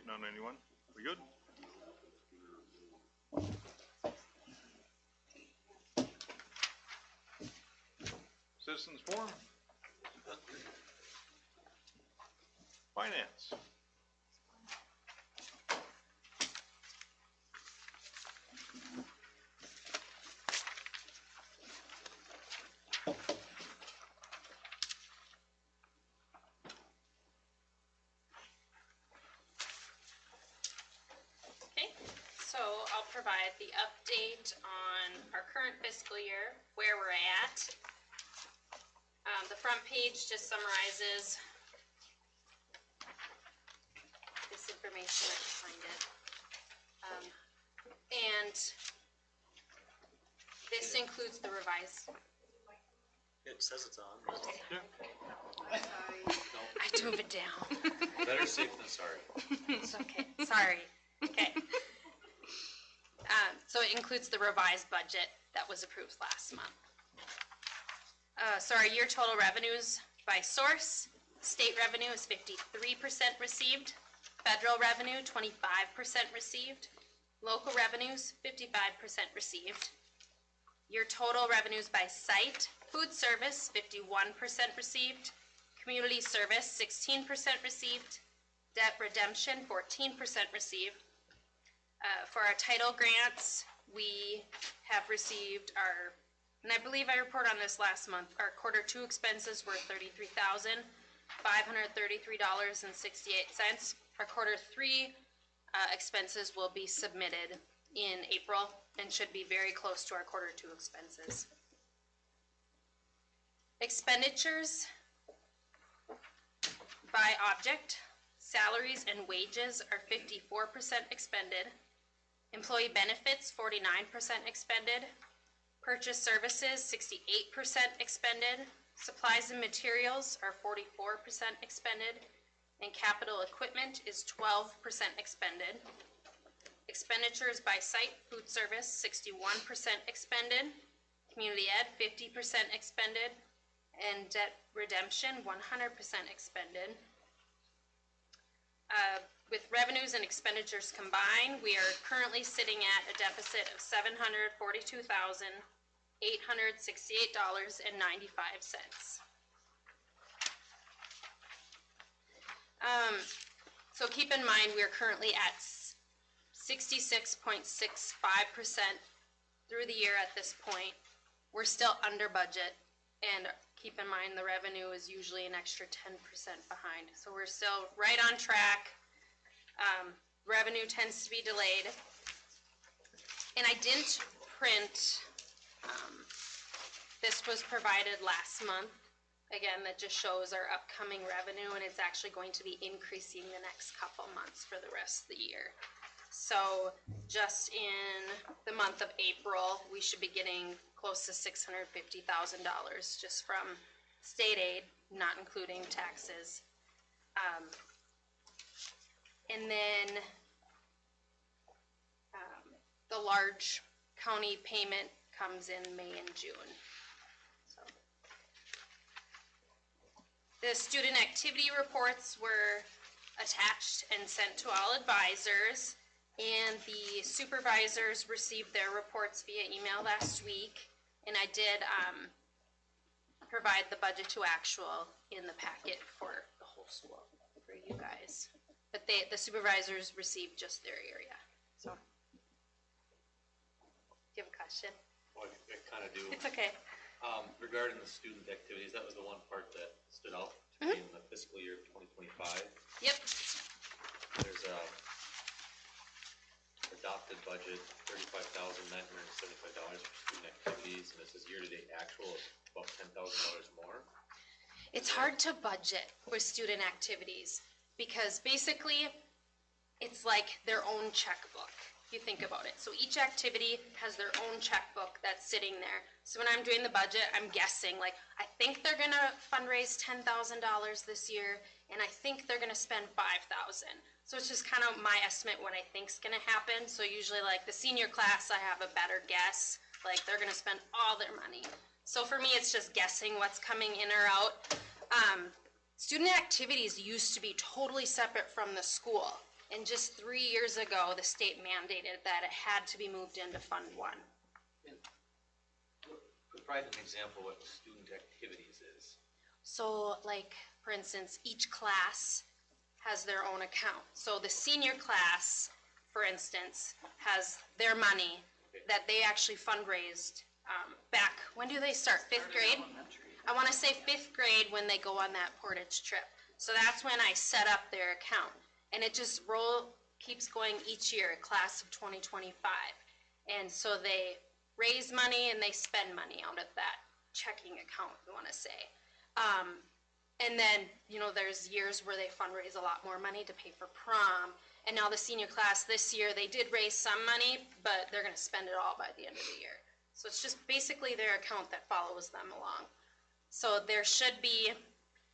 waiting on anyone. We good? Citizens forum? Finance. So I'll provide the update on our current fiscal year, where we're at. The front page just summarizes this information if you find it. And this includes the revised. It says it's on. Yeah. I drove it down. Better safe than sorry. It's okay. Sorry. Okay. So it includes the revised budget that was approved last month. So our year total revenues by source, state revenue is 53% received, federal revenue 25% received, local revenues 55% received. Your total revenues by site, food service 51% received, community service 16% received, debt redemption 14% received. For our title grants, we have received our, and I believe I reported on this last month, our Q2 expenses were $33,533.68. Our Q3 expenses will be submitted in April and should be very close to our Q2 expenses. Expenditures by object, salaries and wages are 54% expended. Employee benefits, 49% expended. Purchase services, 68% expended. Supplies and materials are 44% expended. And capital equipment is 12% expended. Expenditures by site, food service, 61% expended. Community ed, 50% expended. And debt redemption, 100% expended. With revenues and expenditures combined, we are currently sitting at a deficit of $742,868.95. So keep in mind we are currently at 66.65% through the year at this point. We're still under budget, and keep in mind the revenue is usually an extra 10% behind. So we're still right on track. Revenue tends to be delayed. And I didn't print, this was provided last month. Again, that just shows our upcoming revenue, and it's actually going to be increasing the next couple months for the rest of the year. So just in the month of April, we should be getting close to $650,000 just from state aid, not including taxes. And then the large county payment comes in May and June. So the student activity reports were attached and sent to all advisors, and the supervisors received their reports via email last week, and I did provide the budget to actual in the packet for the whole school for you guys. But the supervisors received just their area. So, do you have a question? Well, I kind of do. It's okay. Regarding the student activities, that was the one part that stood out to me in the fiscal year 2025. Yep. There's a adopted budget, $35,975 for student activities, and this is year-to-date actual of about $10,000 more. It's hard to budget with student activities because basically it's like their own checkbook. You think about it. So each activity has their own checkbook that's sitting there. So when I'm doing the budget, I'm guessing, like, I think they're gonna fundraise $10,000 this year, and I think they're gonna spend $5,000. So it's just kind of my estimate what I think's gonna happen. So usually, like the senior class, I have a better guess. Like they're gonna spend all their money. So for me, it's just guessing what's coming in or out. Student activities used to be totally separate from the school. And just 3 years ago, the state mandated that it had to be moved into Fund 1. Provide an example of what student activities is. So like, for instance, each class has their own account. So the senior class, for instance, has their money that they actually fundraised back, when do they start, 5th grade? I want to say 5th grade when they go on that Portage trip. So that's when I set up their account. And it just keeps going each year, class of 2025. And so they raise money and they spend money out of that checking account, I want to say. And then, you know, there's years where they fundraise a lot more money to pay for prom. And now the senior class this year, they did raise some money, but they're going to spend it all by the end of the year. So it's just basically their account that follows them along. So there should be,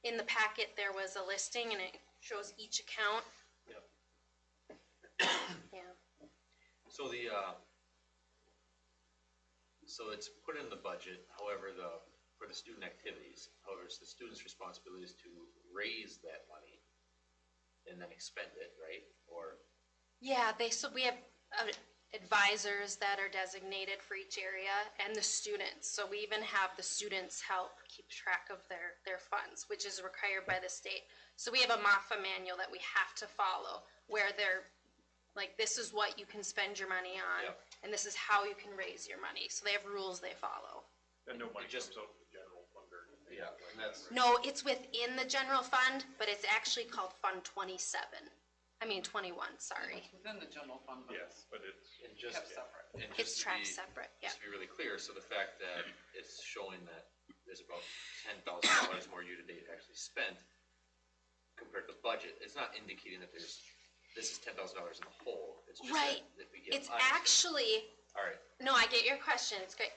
in the packet, there was a listing and it shows each account. Yep. Yeah. So so it's put in the budget, however, for the student activities, however, it's the student's responsibility is to raise that money and then expend it, right? Or Yeah, so we have advisors that are designated for each area and the students. So we even have the students help keep track of their funds, which is required by the state. So we have a MAFA manual that we have to follow where they're like, this is what you can spend your money on, Yep. and this is how you can raise your money. So they have rules they follow. And no money Just- comes out of the general fund or anything. yeah, and that's No, it's within the general fund, but it's actually called Fund 21, sorry. It's within the general fund, but Yes, but it's, and just kept separate. and It's just to tracked be- separate, yeah. Just to be really clear, so the fact that it's showing that there's about $10,000 more year-to-date actually spent compared to the budget, it's not indicating that this is $10,000 in the hole. It's just Right. that we get. It's actually, All right, no, I get your question, it's great.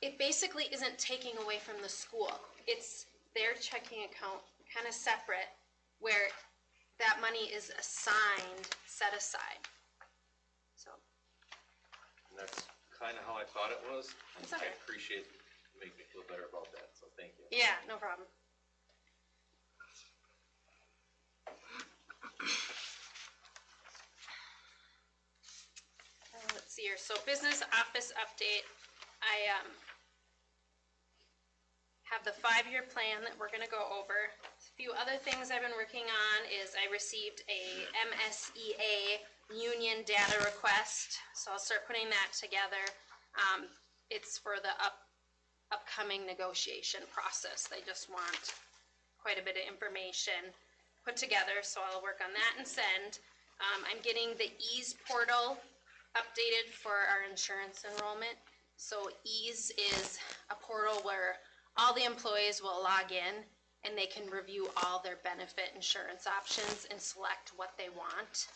It basically isn't taking away from the school. It's their checking account, kind of separate, where that money is assigned, set aside. So, and that's kind of how I thought it was. And It's okay. I appreciate you making me feel better about that, so thank you. yeah, no problem. Let's see here, so business office update. I have the 5-year plan that we're gonna go over. A few other things I've been working on is I received a MSEA union data request, so I'll start putting that together. It's for the upcoming negotiation process. They just want quite a bit of information put together, so I'll work on that and send. I'm getting the ease portal updated for our insurance enrollment. So ease is a portal where all the employees will log in and they can review all their benefit insurance options and select what they want.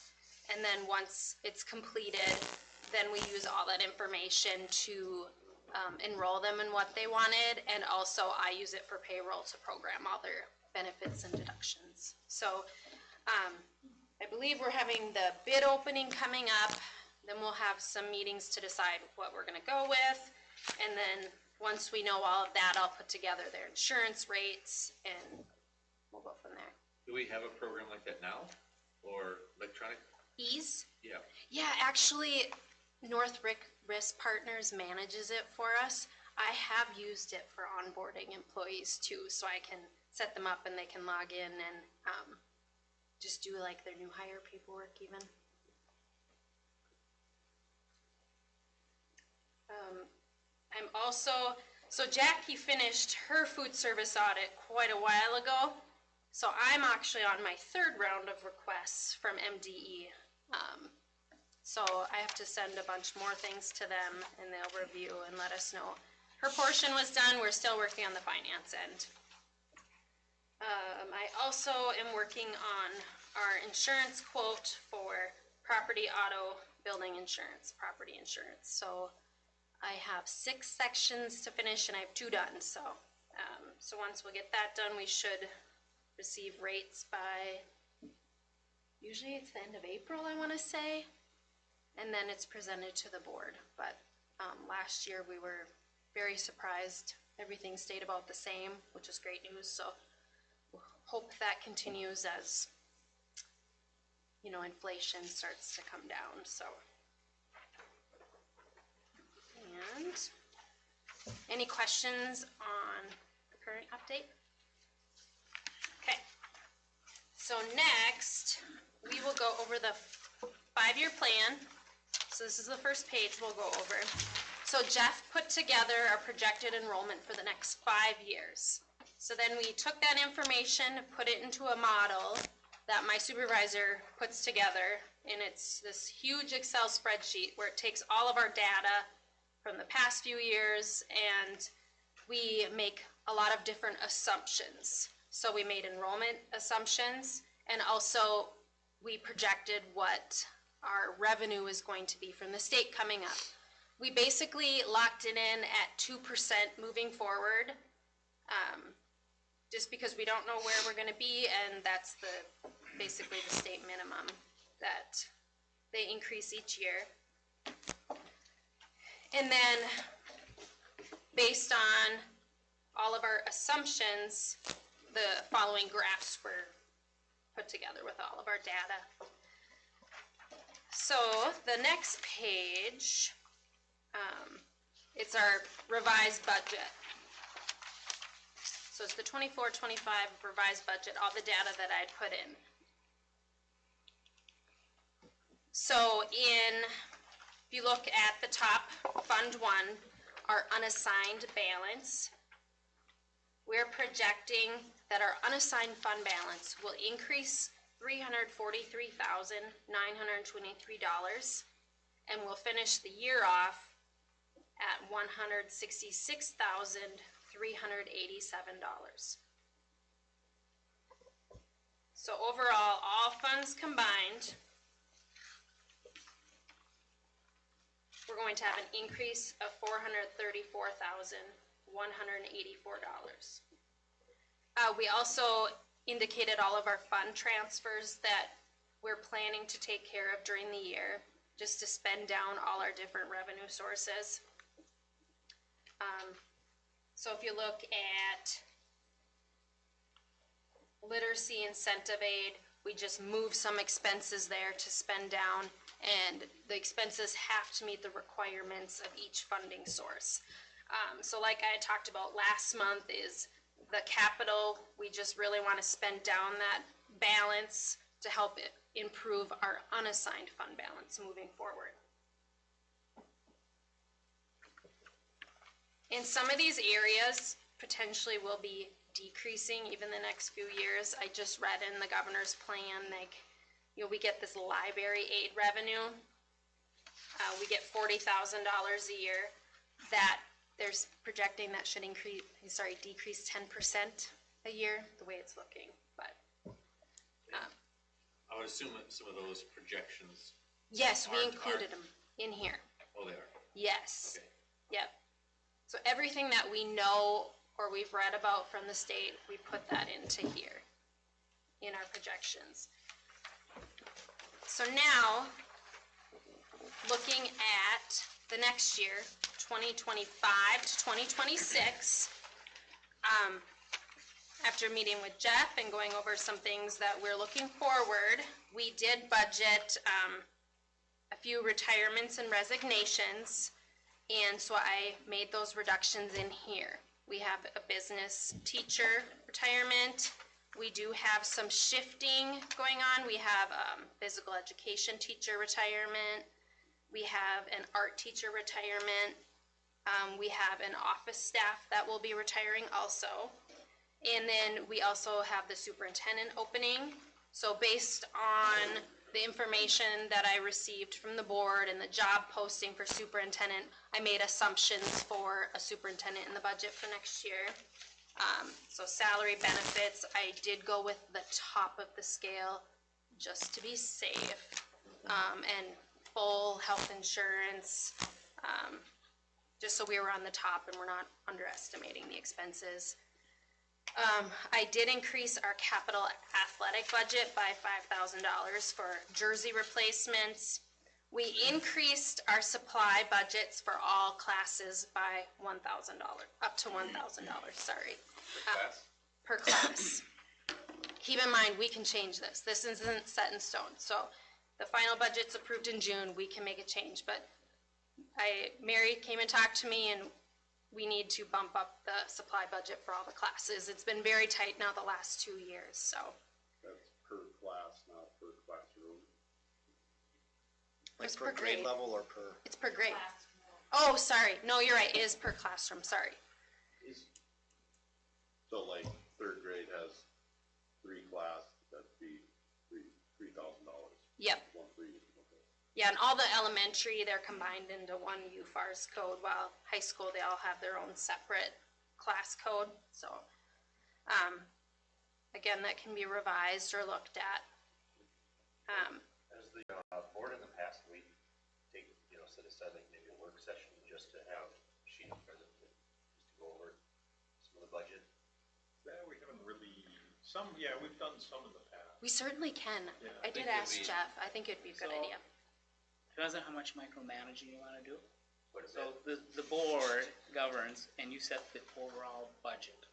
And then once it's completed, then we use all that information to enroll them in what they wanted, and also I use it for payroll to program all their benefits and deductions. So I believe we're having the bid opening coming up, then we'll have some meetings to decide what we're gonna go with, and then once we know all of that, I'll put together their insurance rates and we'll go from there. Do we have a program like that now, or electronic? Ease? Yeah. Yeah, actually, North Risk Partners manages it for us. I have used it for onboarding employees too, so I can set them up and they can log in and just do like their new hire paperwork even. I'm also, so Jackie finished her food service audit quite a while ago, so I'm actually on my 3rd round of requests from MDE. So I have to send a bunch more things to them and they'll review and let us know. Her portion was done, we're still working on the finance end. I also am working on our insurance quote for property, auto, building insurance, property insurance. So I have 6 sections to finish and I have 2 done, so once we get that done, we should receive rates by, usually it's the end of April, I wanna say, and then it's presented to the board. But last year we were very surprised, everything stayed about the same, which is great news, so we'll hope that continues as inflation starts to come down, so. And any questions on the current update? Okay. So next, we will go over the 5-year plan. So this is the first page we'll go over. So Jeff put together our projected enrollment for the next 5 years. So then we took that information, put it into a model that my supervisor puts together, and it's this huge Excel spreadsheet where it takes all of our data from the past few years, and we make a lot of different assumptions. So we made enrollment assumptions, and also we projected what our revenue is going to be from the state coming up. We basically locked it in at 2% moving forward, just because we don't know where we're going to be, and that's basically the state minimum that they increase each year. And then, based on all of our assumptions, the following graphs were put together with all of our data. So the next page, it's our revised budget. So it's the 24-25 revised budget, all the data that I'd put in. So if you look at the top, Fund 1, our unassigned balance, we're projecting that our unassigned fund balance will increase $343,923, and we'll finish the year off at $166,387. So overall, all funds combined, we're going to have an increase of $434,184. We also indicated all of our fund transfers that we're planning to take care of during the year, just to spend down all our different revenue sources. So if you look at literacy incentive aid, we just move some expenses there to spend down, and the expenses have to meet the requirements of each funding source. So like I had talked about last month is the capital, we just really want to spend down that balance to help it improve our unassigned fund balance moving forward. In some of these areas, potentially will be decreasing even the next few years. I just read in the governor's plan, like, we get this library aid revenue. We get $40,000 a year. That there's projecting that should decrease 10% a year, the way it's looking. But I would assume that some of those projections. yes, we included them in here. Oh, they are. Yes. Okay. Yep. So everything that we know or we've read about from the state, we put that into here in our projections. So now, looking at the next year, 2025 to 2026, after meeting with Jeff and going over some things that we're looking forward, we did budget a few retirements and resignations, and so I made those reductions in here. We have a business teacher retirement. We do have some shifting going on. We have physical education teacher retirement. We have an art teacher retirement. We have an office staff that will be retiring also. And then we also have the superintendent opening. So based on the information that I received from the board and the job posting for superintendent, I made assumptions for a superintendent in the budget for next year. So salary benefits, I did go with the top of the scale just to be safe. And full health insurance, just so we were on the top and we're not underestimating the expenses. I did increase our capital athletic budget by $5,000 for jersey replacements. We increased our supply budgets for all classes by $1,000, up to $1,000, sorry. Per class? Per class. keep in mind, we can change this. This isn't set in stone. So the final budget's approved in June, we can make a change. But Mary came and talked to me, and we need to bump up the supply budget for all the classes. It's been very tight now the last 2 years, so. That's per class, not per classroom. It was Like per grade level or per? It's per grade. Oh, sorry. No, you're right. It is per classroom. Sorry. So like third grade has 3 class, that'd be $3,000. Yep. One for each, okay. Yeah, and all the elementary, they're combined into one UFARS code, while high school, they all have their own separate class code. So, again, that can be revised or looked at. As the board in the past, we take, set aside like maybe a work session just to have Sheena present, just to go over some of the budget. Yeah, we haven't really, we've done some in the past. We certainly can. Yeah, I did ask Jeff. I think it'd be a good So- idea. Depends on how much micromanaging you wanna do. Quite a So bit. the board governs and you set the overall budget.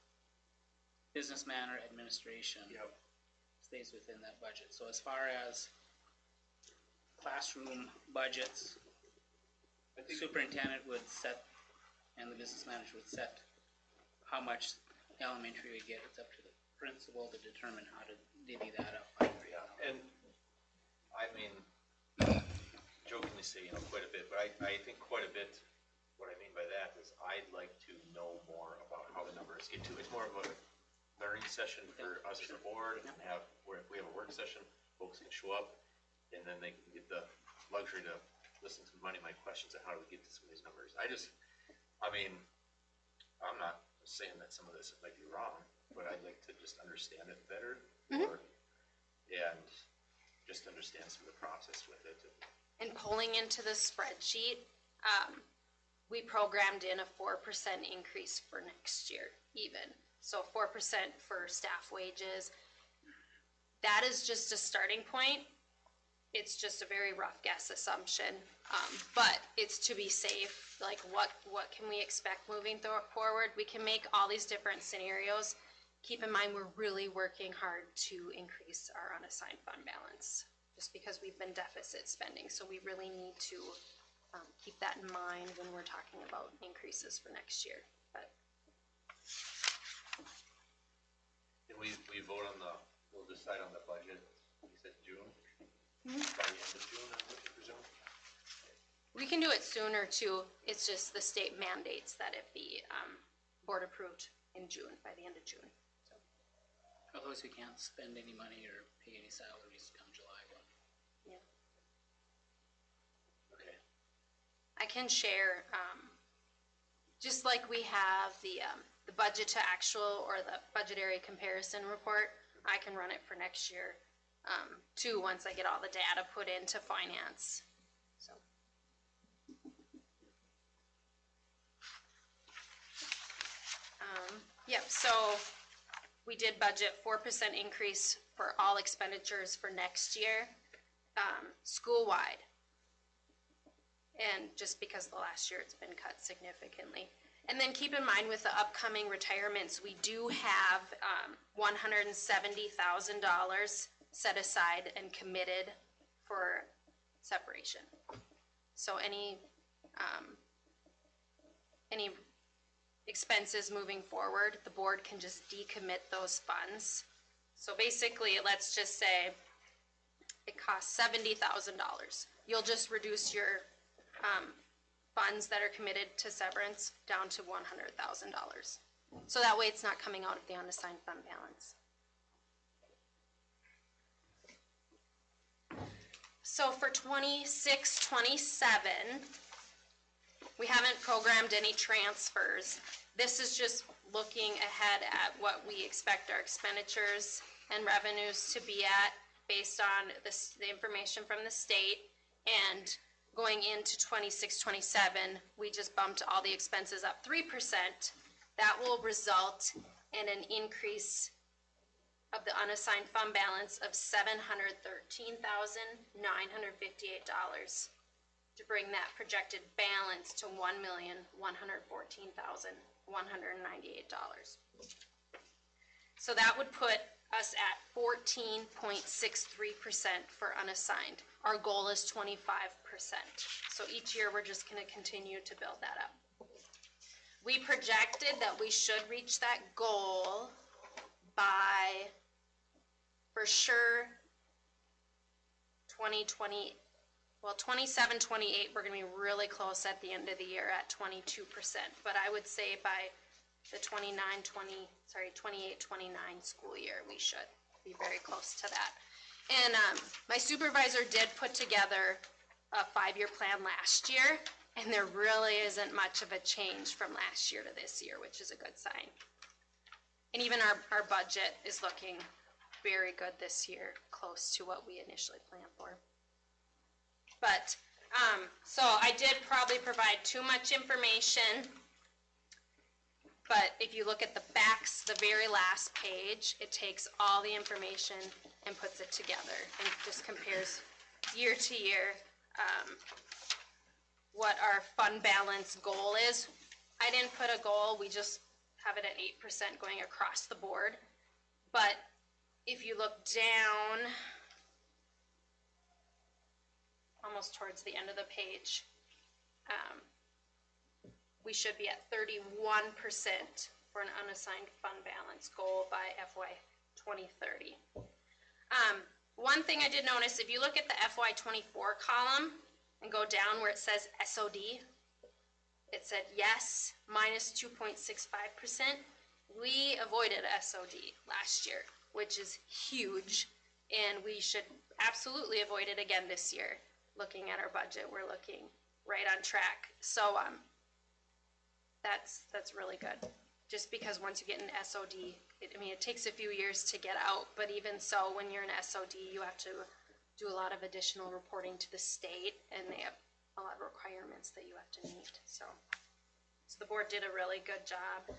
Business manner administration Yep. stays within that budget. So as far as classroom budgets, I think superintendent would set, and the business manager would set how much elementary we get. It's up to the principal to determine how to divvy that up. Yeah, and I mean, jokingly say, quite a bit, but I think quite a bit, what I mean by that is I'd like to know more about how the numbers get to. It's more of a learning session for us as a board, and where if we have a work session, folks can show up, and then they can get the luxury to listen to my questions on how do we get to some of these numbers. I'm not saying that some of this might be wrong, but I'd like to just understand it better, and just understand some of the process with it. And pulling into the spreadsheet, we programmed in a 4% increase for next year even. So 4% for staff wages. That is just a starting point. It's just a very rough guess assumption, but it's to be safe. Like what can we expect moving forward? We can make all these different scenarios. Keep in mind, we're really working hard to increase our unassigned fund balance, just because we've been deficit spending. So we really need to keep that in mind when we're talking about increases for next year. But And we vote on we'll decide on the budget, you said June? By the end of June, I would presume? we can do it sooner too. It's just the state mandates that it be board approved in June, by the end of June. So. Otherwise, we can't spend any money or pay any salaries come July 1. Yeah. Okay. I can share, just like we have the budget to actual or the budgetary comparison report, I can run it for next year, too, once I get all the data put into finance, so. Yep, so we did budget 4% increase for all expenditures for next year, school-wide. And just because the last year it's been cut significantly. And then keep in mind with the upcoming retirements, we do have $170,000 set aside and committed for separation. So any expenses moving forward, the board can just decommit those funds. So basically, let's just say it costs $70,000. You'll just reduce your funds that are committed to severance down to $100,000. So that way it's not coming out of the unassigned fund balance. So for 26-27, we haven't programmed any transfers. This is just looking ahead at what we expect our expenditures and revenues to be at based on the information from the state. And going into 26-27, we just bumped all the expenses up 3%. That will result in an increase of the unassigned fund balance of $713,958 to bring that projected balance to $1,114,198. So that would put us at 14.63% for unassigned. Our goal is 25%. So each year, we're just gonna continue to build that up. We projected that we should reach that goal by, for sure, 2020, well, 27, 28, we're gonna be really close at the end of the year at 22%. But I would say by the 28, 29 school year, we should be very close to that. And my supervisor did put together a 5-year plan last year, and there really isn't much of a change from last year to this year, which is a good sign. And even our budget is looking very good this year, close to what we initially planned for. But, so I did probably provide too much information, but if you look at the backs, the very last page, it takes all the information and puts it together and just compares year to year what our fund balance goal is. I didn't put a goal, we just have it at 8% going across the board. But if you look down, almost towards the end of the page, we should be at 31% for an unassigned fund balance goal by FY 2030. One thing I did notice, if you look at the FY 24 column and go down where it says SOD, it said yes, minus 2.65%. We avoided SOD last year, which is huge, and we should absolutely avoid it again this year. Looking at our budget, we're looking right on track. So that's really good. Just because once you get an SOD, it takes a few years to get out, but even so, when you're an SOD, you have to do a lot of additional reporting to the state, and they have a lot of requirements that you have to meet. So the board did a really good job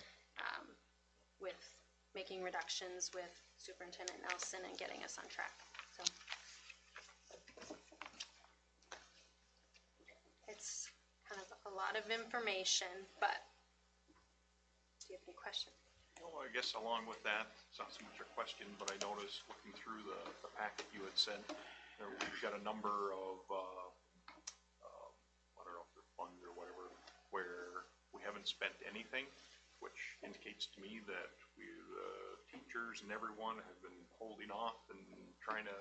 with making reductions with Superintendent Nelson and getting us on track. So it's kind of a lot of information, but do you have any questions? Well, I guess along with that, it's not so much a question, but I noticed looking through the packet you had sent, we've got a number of, I don't know if they're funds or whatever, where we haven't spent anything, which indicates to me that teachers and everyone have been holding off and trying to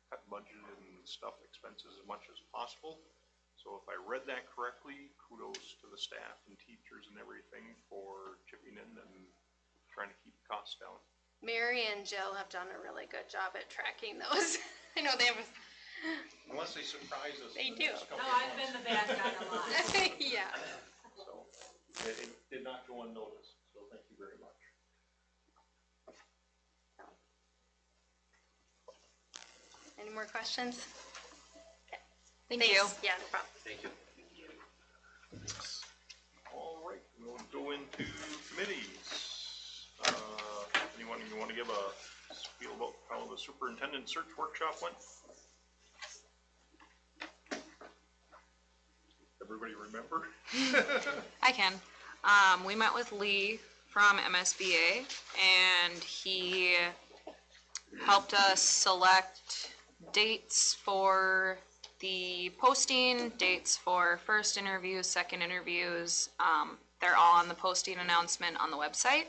cut budget and stuff, expenses as much as possible. So if I read that correctly, kudos to the staff and teachers and everything for chipping in and trying to keep costs down. Mary and Jill have done a really good job at tracking those. I know they have. Unless they surprise us. They in the do. next couple No, of I've been months. the bad guy a lot. Yeah. So it did not go unnoticed, so thank you very much. Any more questions? Thank Thanks. you. Yeah, no problem. Thank you. All right, we'll go into committees. Anyone you want to give a spiel about how the superintendent search workshop went? Everybody remember? I can. We met with Lee from MSBA, and he helped us select dates for the posting, dates for first interviews, second interviews. They're all on the posting announcement on the website.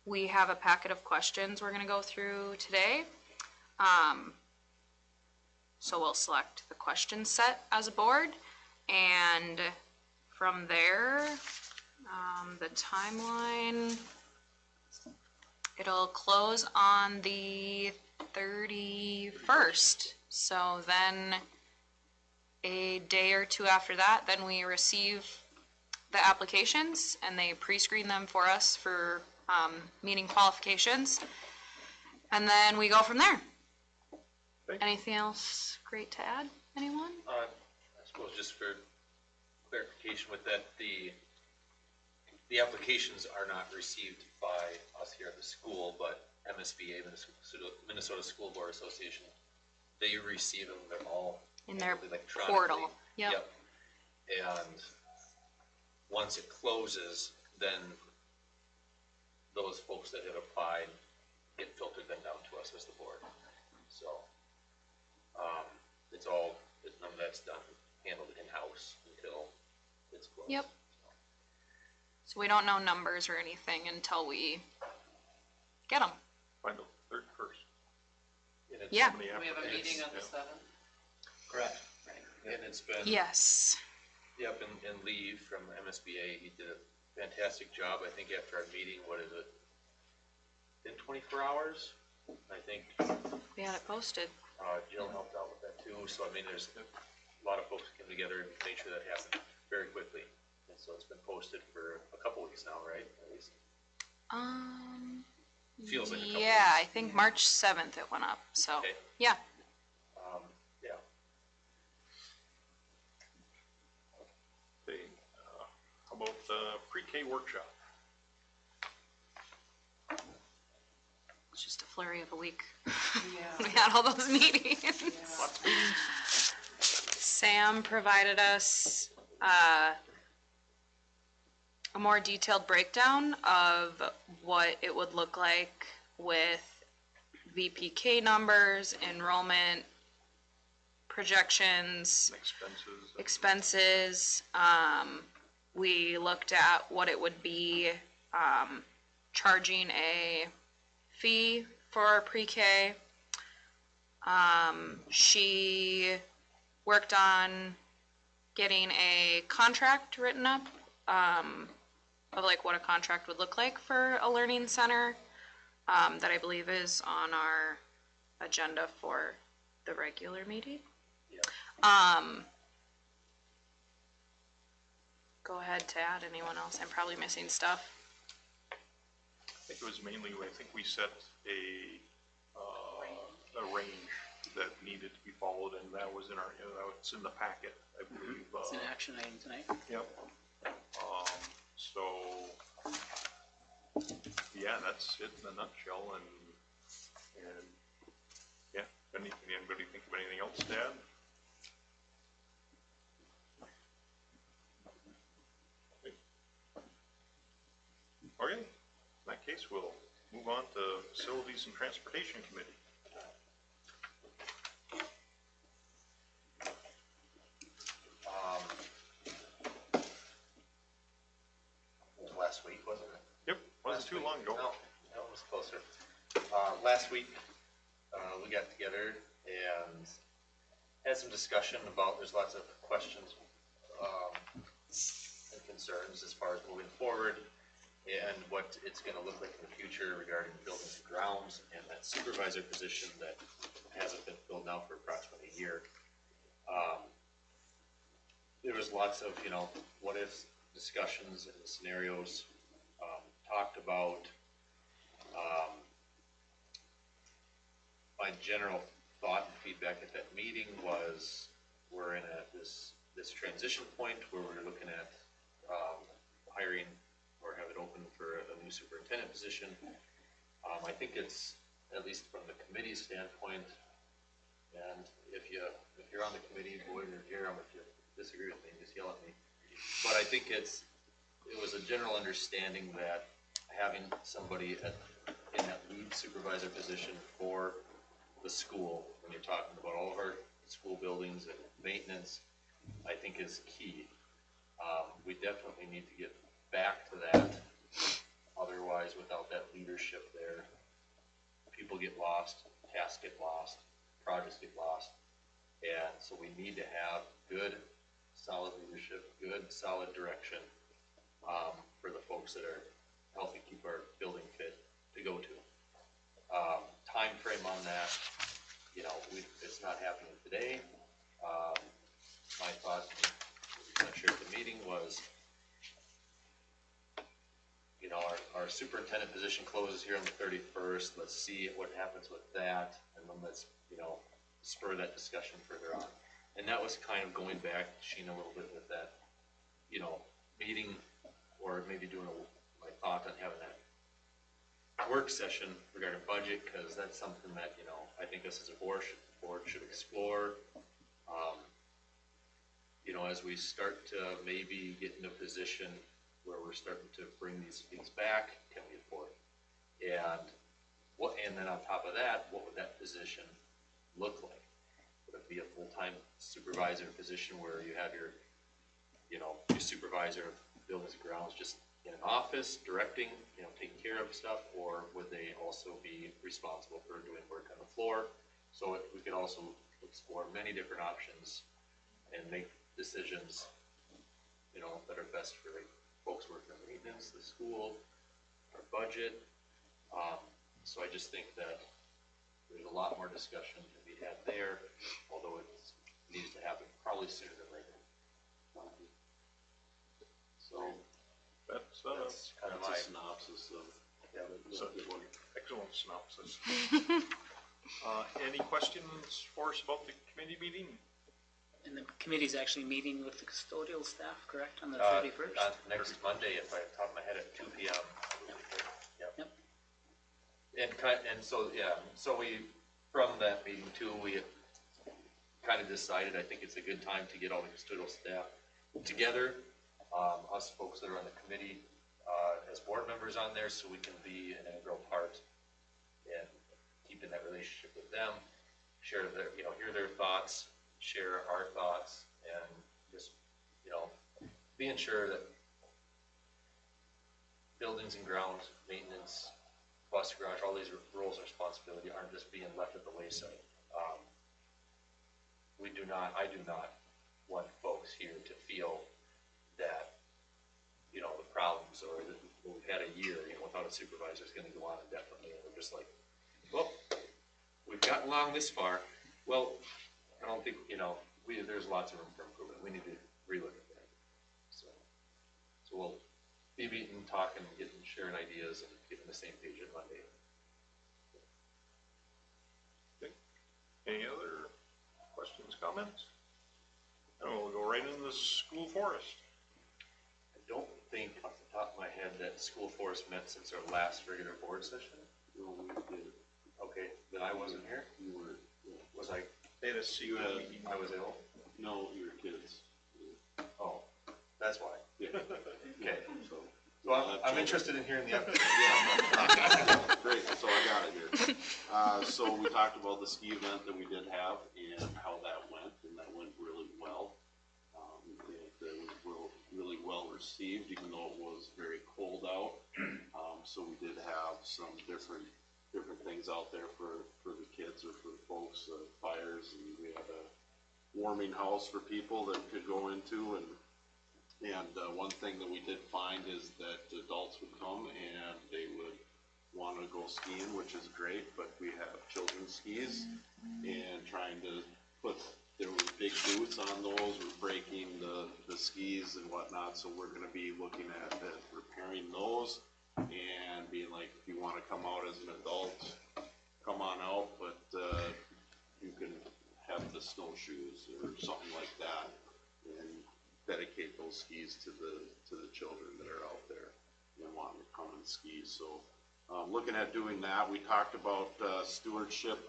We have a packet of questions we're going to go through today. So we'll select the question set as a board, and from there, the timeline, it'll close on the 31st. So then a day or two after that, then we receive the applications and they pre-screen them for us for meeting qualifications. And then we go from there. Okay. Anything else great to add? Anyone? I suppose just for clarification with that, the applications are not received by us here at the school, but MSBA, Minnesota School Board Association, they receive them, they're all In their electronically. portal. Yep. And once it closes, then those those folks that have applied get filtered then down to us as the board. So, it's all, none of that's done, handled in-house until it's closed. Yep. So we don't know numbers or anything until we get them. Find the third first. And it's Yeah. So many We have a applicants, meeting on the yeah. seventh? Correct. Right. And it's been. Yes. Yep, and Lee from MSBA, he did a fantastic job. I think after our meeting, what is it? In 24 hours, I think, We had it posted. Jill helped out with that too. So, I mean, there's a lot of folks came together and made sure that happened very quickly. And so it's been posted for a couple weeks now, right? At least. Feels like a couple Yeah, weeks. I think March 7th it went up, so, Okay. yeah. Yeah. Okay, how about the pre-K workshop? It's just a flurry of a week. We had all those meetings. Lots of meetings? Sam provided us, a more detailed breakdown of what it would look like with VPK numbers, enrollment, projections, Expenses? expenses. We looked at what it would be, charging a fee for our pre-K. She worked on getting a contract written up, of like what a contract would look like for a learning center, that I believe is on our agenda for the regular meeting. Go ahead, Tad. Anyone else? I'm probably missing stuff. I think it was mainly, I think we set a range that needed to be followed, and that was in our, it's in the packet, I believe. It's an action item tonight. Yep. So, yeah, that's it in a nutshell, and yeah, anybody think of anything else to add? Okay, in that case, we'll move on to Facilities and Transportation Committee. Last week, wasn't it? Yep, wasn't too long ago. No, that was closer. Last week, we got together and had some discussion about, there's lots of questions, and concerns as far as moving forward and what it's gonna look like in the future regarding buildings and grounds and that supervisor position that hasn't been filled now for approximately a year. There was lots of, what if discussions and scenarios, talked about. My general thought and feedback at that meeting was we're in this transition point where we're looking at hiring or have it open for a new superintendent position. I think it's, at least from the committee standpoint, and if you're on the committee, Boyd or Jerem, if you disagree with me, just yell at me. But I think it was a general understanding that having somebody in that lead supervisor position for the school, when you're talking about all of our school buildings and maintenance, I think is key. We definitely need to get back to that. Otherwise, without that leadership there, people get lost, tasks get lost, projects get lost. And so we need to have good, solid leadership, good, solid direction, for the folks that are helping keep our building fit to go to. Time frame on that, it's not happening today. My thought, I'm not sure at the meeting was, our superintendent position closes here on the 31st. Let's see what happens with that, and then let's, spur that discussion further on. And that was kind of going back, Sheena, a little bit with that, meeting, or maybe doing my thought on having that work session regarding budget, because that's something that, I think us as a board should explore. As we start to maybe get in a position where we're starting to bring these things back, can we afford And then on top of that, what would that position look like? Would it be a full-time supervisor position where you have your, your supervisor of buildings and grounds just in an office, directing, taking care of stuff? Or would they also be responsible for doing work on the floor? So we could also explore many different options and make decisions, that are best for folks working on maintenance, the school, our budget. So I just think that there's a lot more discussion to be had there, although it needs to happen probably sooner than later. So That's kind of That's my, a synopsis of, yeah, So- good one. excellent synopsis. Any questions for us about the committee meeting? And the committee's actually meeting with the custodial staff, correct, on the uh, 31st? next Monday, if I top of my head, at 2 p.m. Yep. Yep. And so, yeah, so from that meeting too, we kind of decided, I think it's a good time to get all the custodial staff together, us folks that are on the committee, as board members on there, so we can be an integral part in keeping that relationship with them, share their, hear their thoughts, share our thoughts, and just, being sure that buildings and grounds, maintenance, bus garage, all these roles and responsibility aren't just being left at the wayside. I do not want folks here to feel that, the problems or that we've had a year, without a supervisor is gonna go on indefinitely, and we're just like, well, we've gotten along this far. Well, I don't think, there's lots of room for improvement. We need to relook at that. So we'll be meeting, talking, sharing ideas, and getting the same page on Monday. Any other questions, comments? And we'll go right into the school forest. I don't think off the top of my head that school forest met since our last regular board session. No, we did. Okay, then I wasn't here. You were, yeah. Was I? They had a secret had- meeting. I was ill. No, your kids. Oh, that's why. Yeah. Okay. So. So I'm interested in hearing the update. Yeah. Great, so I got it here. So we talked about the ski event that we did have and how that went, and that went really well. It was really well received, even though it was very cold out. So we did have some different things out there for the kids or for the folks, fires, and we had a warming house for people that could go into, and one thing that we did find is that adults would come and they would want to go skiing, which is great, but we have children's skis and trying to there was big boots on those, we're breaking the skis and whatnot, so we're going to be looking at repairing those and being like, if you want to come out as an adult, come on out, but you can have the snowshoes or something like that and dedicate those skis to the children that are out there and wanting to come and ski. So looking at doing that, we talked about stewardship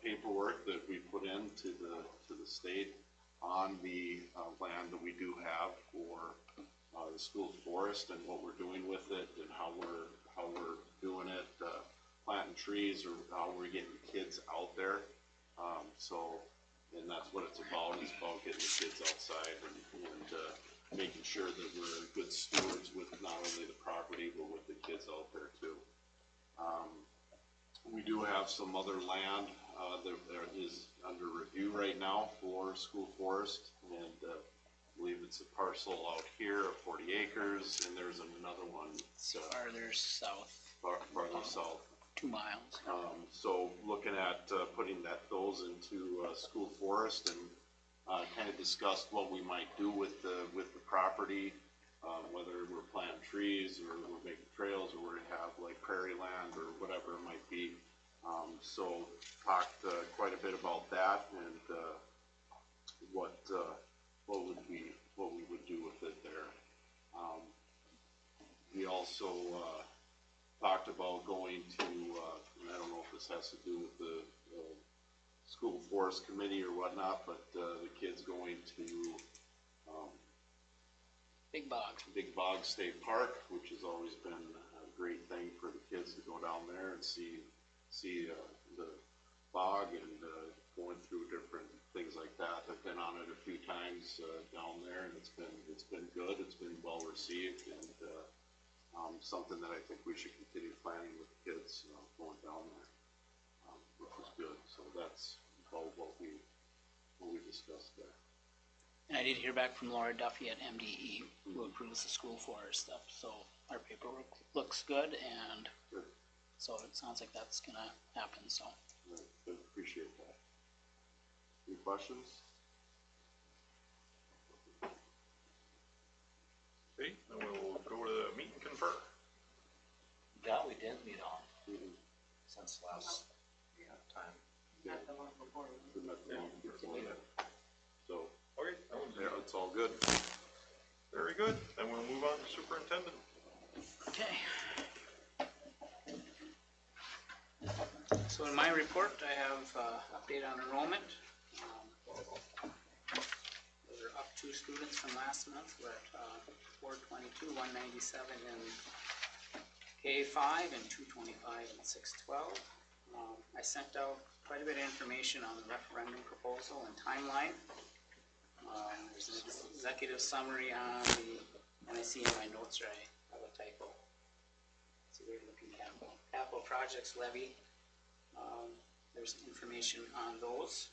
paperwork that we put into the state on the land that we do have for the school forest and what we're doing with it and how we're doing it, planting trees or how we're getting kids out there. And that's what it's about. It's about getting the kids outside and making sure that we're good stewards with not only the property, but with the kids out there too. We do have some other land that is under review right now for school forest, and I believe it's a parcel out here of 40 acres, and there's another one Farther south, farther south. 2 miles. So looking at putting those into school forest and kind of discussed what we might do with the property, whether we're planting trees or we're making trails or we're gonna have like prairie land or whatever it might be. So talked quite a bit about that and what we would do with it there. We also talked about going to, and I don't know if this has to do with the school forest committee or whatnot, but the kids going to Big Bog. Big Bog State Park, which has always been a great thing for the kids to go down there and see see, the fog and, going through different things like that. I've been on it a few times, down there, and it's been good, it's been well received, and, something that I think we should continue planning with the kids, going down there, which is good, so that's about what we discussed there. And I did hear back from Laura Duffy at MDE, who approves the school forest stuff, so our paperwork looks good, and Good. so it sounds like that's gonna happen, so. I appreciate that. Any questions? Okay, then we'll go to the meet and confer. That we didn't meet on Mhm. since last time. We met the month before. So, Okay, that one's yeah, it's all good. very good. Then we'll move on to superintendent. Okay. So in my report, I have, update on enrollment. We're up 2 students from last month, we're at, 422, 197 in K5 and 225 in 612. I sent out quite a bit of information on the referendum proposal and timeline. There's an executive summary on the, and I see in my notes, right, I have a typo. So we're looking at capital projects levy. There's information on those,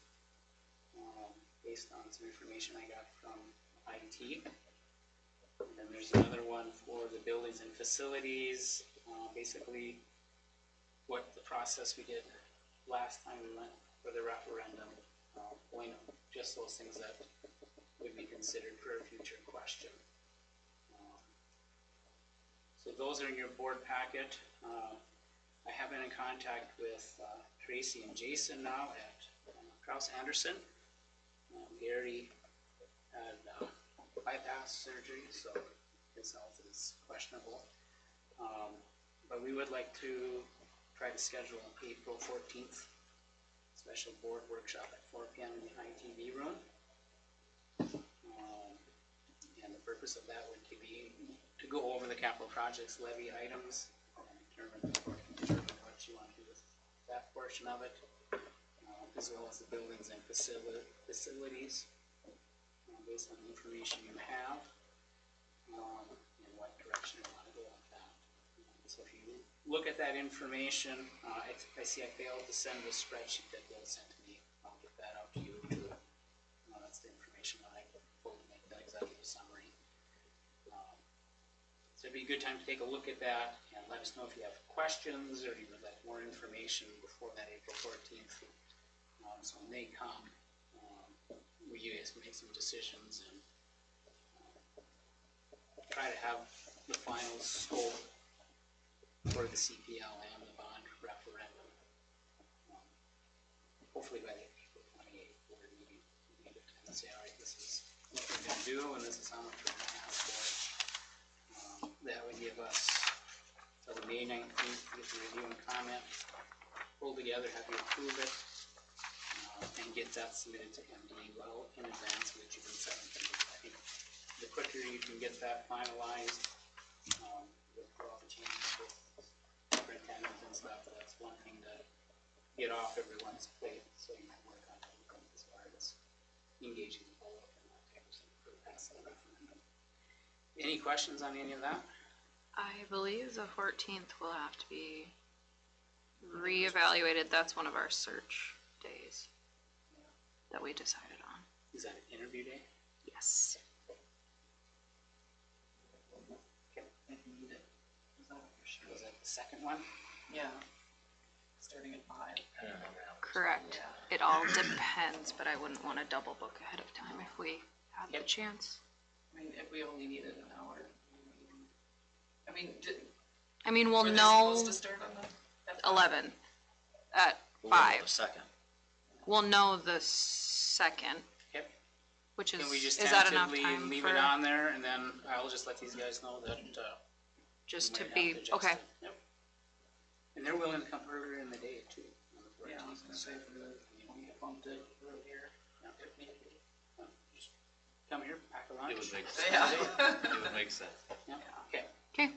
based on some information I got from IT. And then there's another one for the buildings and facilities, basically what the process we did last time we went for the referendum, going just those things that would be considered for a future question. So those are in your board packet. I have been in contact with Tracy and Jason now at Kraus Anderson. Gary had bypass surgery, so his health is questionable. But we would like to try to schedule April 14th special board workshop at 4 p.m. in the ITV room. And the purpose of that would be to go over the capital projects levy items and determine what you want to do with that portion of it, as well as the buildings and facilities, based on the information you have, and what direction you want to go with that. So if you look at that information, I see I failed to send the spreadsheet that Bill sent to me. I'll get that out to you too. That's the information that I pulled to make that executive summary. So it'd be a good time to take a look at that and let us know if you have questions or you would like more information before that April 14th. So when they come, you guys can make some decisions and try to have the final scope for the CPL and the bond referendum. Hopefully by the April 28th, we're meeting and say, all right, this is what we're going to do and this is how much we're going to ask for. That would give us till the May 19th to get the review and comment pulled together, have you approve it, and get that submitted to MD well in advance of the June 17th. I think the quicker you can get that finalized, with all the changes with superintendent and stuff, that's one thing to get off everyone's plate, so you can work on everything as far as engaging the public and that type of stuff for the past referendum. Any questions on any of that? I believe the 14th will have to be reevaluated. That's one of our search days that we decided on. Is that an interview day? Yes. Okay. Was that the second one? Yeah, starting at 5. Correct. It all depends, but I wouldn't want to double book ahead of time if we had the chance. I mean, if we only needed an hour. I mean, we'll were they know supposed to start on at 11 at The 5. second. We'll know the second, Okay. which is, Can we just is that enough tentatively time leave for, it on there and then I'll just let these guys know that, just we to might have be, adjust okay, it. Yep. And they're willing to come earlier in the day too. On the Yeah, I was 14th. gonna say for the, we bumped it earlier, if needed. Just come here, pack a lunch. It would make Yeah. sense. It would make sense. Yeah, okay, okay.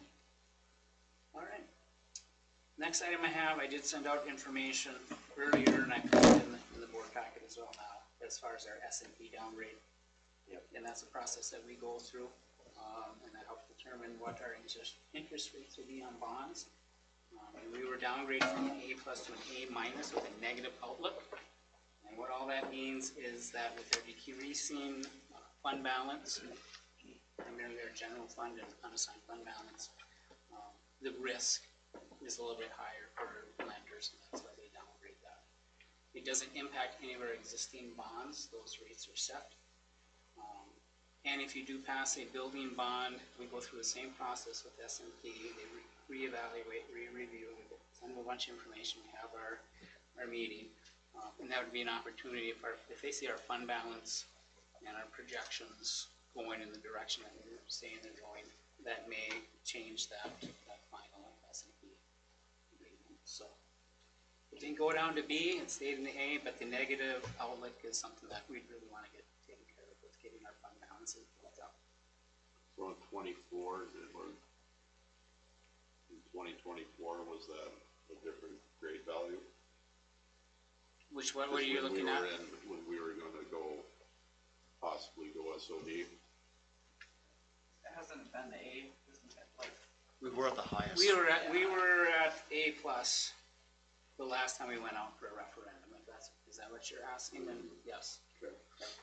all right. Next item I have, I did send out information earlier, and I put it in the board packet as well now, as far as our S&P downgrade. Yep. And that's a process that we go through, and that helps determine what our interest rates will be on bonds. And we were downgraded from an A+ to an A- with a negative outlook. And what all that means is that with our decreasing fund balance, primarily our general fund and unassigned fund balance, the risk is a little bit higher for lenders, and that's why they downgrade that. It doesn't impact any of our existing bonds, those rates are set. And if you do pass a building bond, we go through the same process with S&P, they reevaluate, re-review, send them a bunch of information, we have our meeting. And that would be an opportunity if they see our fund balance and our projections going in the direction that we're saying they're going, that may change that final S&P rating. So it didn't go down to B, it stayed in the A, but the negative outlook is something that we really want to get taken care of with getting our fund balances built up. So in 24, in 2024, was that a different grade value? Which one were you looking at? When we were gonna possibly go SOD. It hasn't been A, isn't it? Like, We were at the highest. We were at A+ the last time we went out for a referendum, is that what you're asking? And yes. Okay.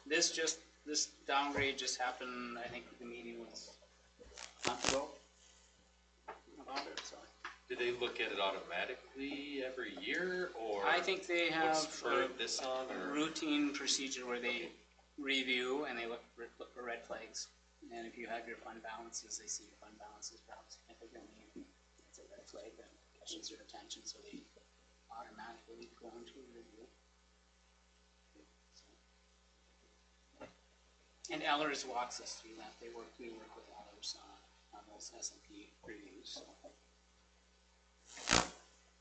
This downgrade just happened, I think the meeting was a month ago about it, so. Do they look at it automatically every year, or? I think they have What's spurred this on, a or? routine procedure where they review and they look for red flags. And if you have your fund balances, they see your fund balances drop significantly. It's a red flag that catches their attention, so they automatically go into a review. So. And Ellers walks us through that. We work with Ellers on those S&P reviews. So.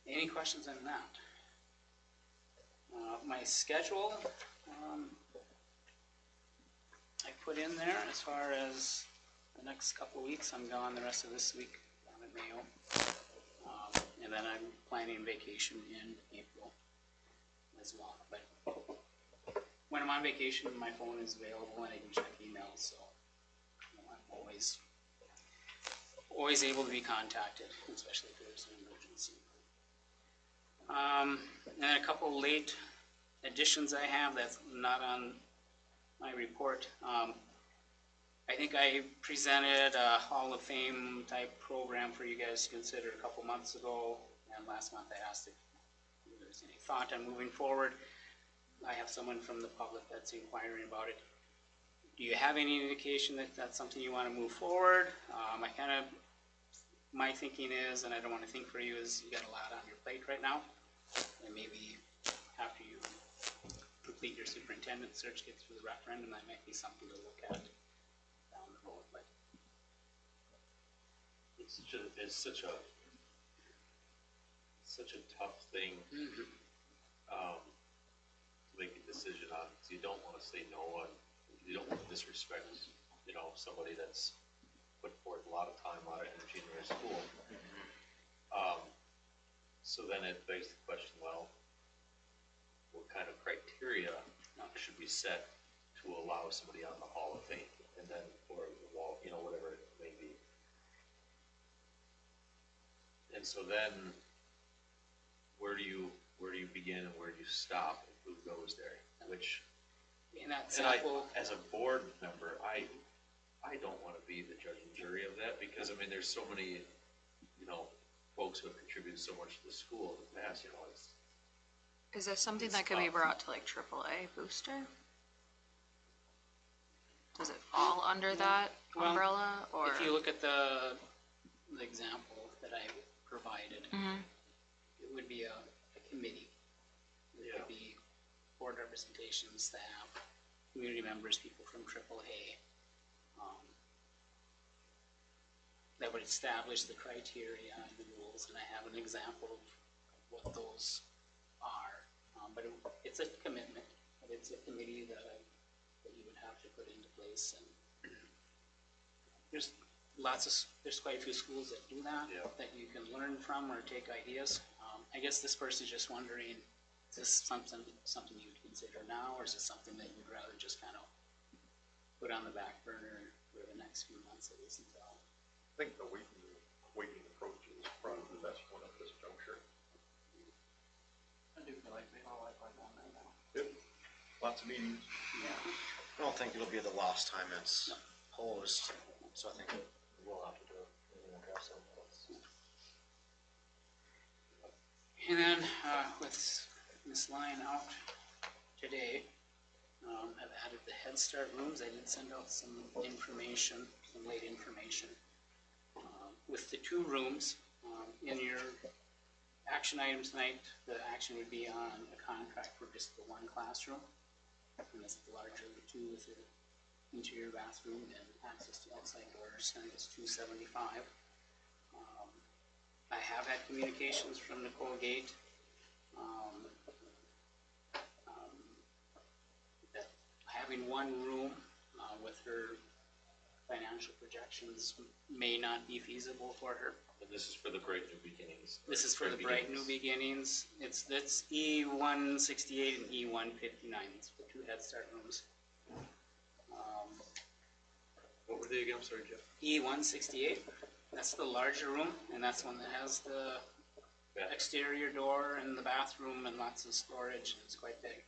Any questions on that? My schedule, I put in there as far as the next couple of weeks. I'm gone the rest of this week down at Mayo. And then I'm planning vacation in April as well. But when I'm on vacation, my phone is available and I can check emails, so I'm always able to be contacted, especially if there's an emergency. And then a couple late additions I have that's not on my report. I think I presented a Hall of Fame type program for you guys to consider a couple months ago, and last month I asked if there's any thought on moving forward. I have someone from the public that's inquiring about it. Do you have any indication that that's something you want to move forward? My thinking is, and I don't want to think for you, is you got a lot on your plate right now. And maybe after you complete your superintendent search, get through the referendum, that might be something to look at down the road. But It's such a tough thing, to make a decision on, because you don't want to say no, and you don't want to disrespect, somebody that's put forth a lot of time, a lot of energy in their school. So then it begs the question, well, what kind of criteria should be set to allow somebody on the Hall of Fame, and then, or the wall, whatever it may be. And so then, where do you begin and where do you stop, and who goes there? Which, in that and I, sample, as a board member, I don't want to be the judge and jury of that, because there's so many, folks who have contributed so much to the school in the past. Is this something It's that could be tough. brought to like AAA booster? Does it fall under that Well, umbrella, or? if you look at the example that I provided, Mhm. it would be a committee. It Yeah. could be board representation, staff, community members, people from AAA. That would establish the criteria and the rules, and I have an example of what those are. But it's a commitment, but it's a committee that you would have to put into place, and there's quite a few schools that do that, Yeah. that you can learn from or take ideas. I guess this person's just wondering, is this something you'd consider now, or is it something that you'd rather just kind of put on the back burner for the next few months at least until? I think the waiting approach is probably the best one at this juncture. I do feel like we all like going right now. Yep. Lots of meetings. I don't think it'll be the last time it's posed, so I think We'll have to do it, and address some of those. And then, with Miss Line out today, I've added the Head Start rooms. I did send out some information, some late information. With the 2 rooms, in your action item tonight, the action would be on a contract for just the 1 classroom. And that's the larger of the 2 with the interior bathroom and access to outside doors, and it's $275. I have had communications from Nicole Gate, that having 1 room, with her financial projections may not be feasible for her. And this is for the Bright New Beginnings. This is for the Bright New Beginnings. That's E168 and E159, it's the 2 Head Start rooms. What were they again, sorry, Jeff? E168, that's the larger room, and that's one that has the Yeah. exterior door and the bathroom and lots of storage, and it's quite big.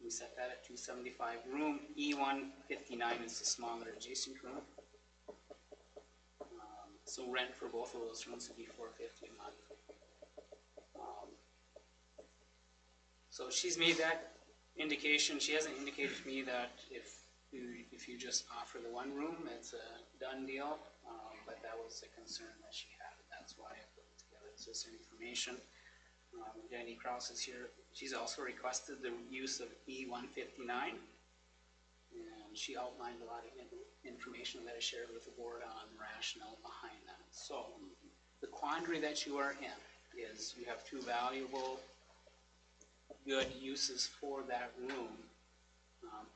We set that at $275. Room E159 is the smaller adjacent room. So rent for both of those rooms would be $450 a month. So she's made that indication. She hasn't indicated to me that if you just offer the 1 room, it's a done deal. But that was a concern that she had. That's why I put together this information. Jenny Krause is here. She's also requested the use of E159. And she outlined a lot of information that I shared with the board on the rationale behind that. So the quandary that you are in is you have 2 valuable, good uses for that room.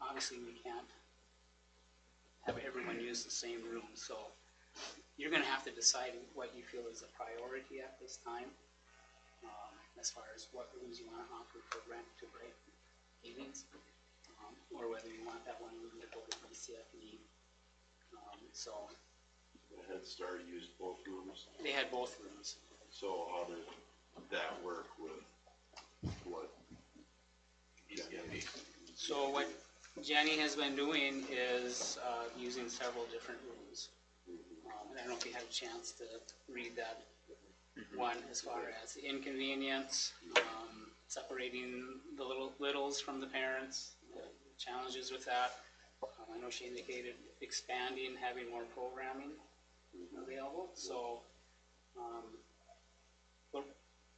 Obviously, we can't have everyone use the same room, so you're going to have to decide what you feel is a priority at this time, as far as what rooms you want to offer for rent to Bright Beginnings, or whether you want that 1 room to go to BCFE. So The Head Start used both rooms, they had both rooms. so how did that work with what? So what Jenny has been doing is using several different rooms. And I don't know if you had a chance to read that one as far as the inconvenience, separating the littles from the parents, the challenges with that. I know she indicated expanding, having more programming available. So but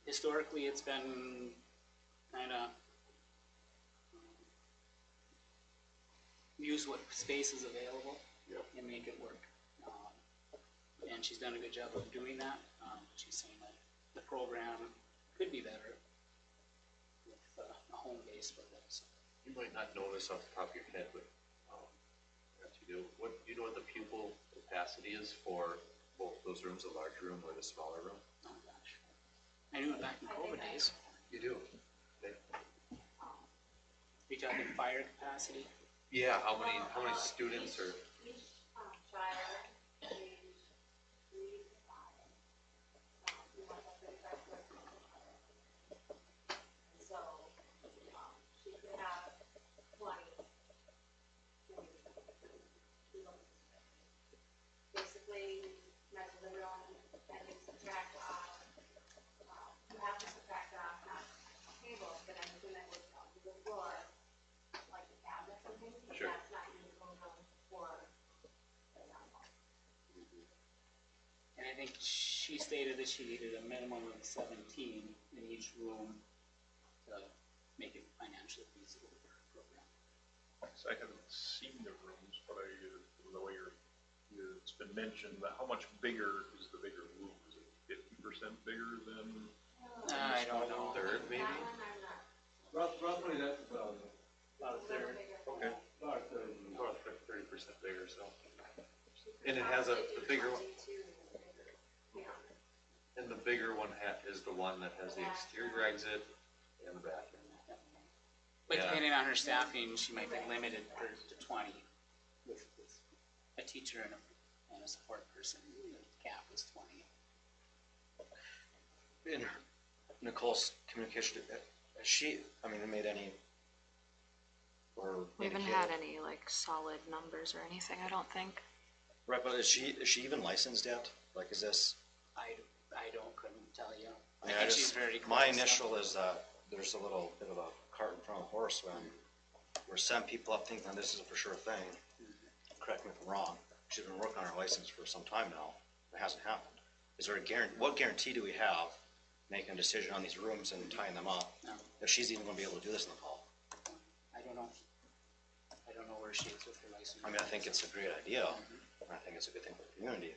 historically, it's been kind of use what space is available. Yep. And make it work. And she's done a good job of doing that. She's saying that the program could be better with a home base for them. So. You might not know this off the top of your head, but perhaps you do. Do you know what the pupil capacity is for both those rooms, the large room or the smaller room? Oh gosh, I knew it back in COVID days. You do. Okay. Are you talking fire capacity? Yeah. How many students or? Each child age 3 to 5. We want that 35 square feet. And so she could have 20. Basically, measure the room and then subtract off. You have to subtract off not tables, but anything that would come to the floor, like the cabinets and things. But Sure. that's not usable room for the example. And I think she stated that she needed a minimum of 17 in each room to make it financially feasible for her program. So I haven't seen the rooms, but from the way it's been mentioned, that how much bigger is the bigger room? Is it 50% bigger than? I don't know. Third, maybe? That one I'm not. Roughly, that's about a third. Okay. About a third. About 30% bigger, so. And it has the bigger one, Yeah. and the bigger one is the one that has the exterior exit and the bathroom. But Yeah. depending on her staffing, she might be limited to 20 with a teacher and a support person. The cap is 20. In Nicole's communication, has she, made any, or We haven't indicated- had any like solid numbers or anything, I don't think. Right, but is she even licensed yet? Like, is this? I couldn't tell you. I mean, think she's very close. My initial is that there's a little bit of a cart in front of the horse when we're sending people up thinking this is a for sure thing. Correct me if I'm wrong. She's been working on her license for some time now. It hasn't happened. Is there a guarantee? What guarantee do we have making a decision on these rooms and tying them up? No. If she's even going to be able to do this in the fall? I don't know. I don't know where she is with her license. I think it's a great idea, and I think it's a good thing for the community.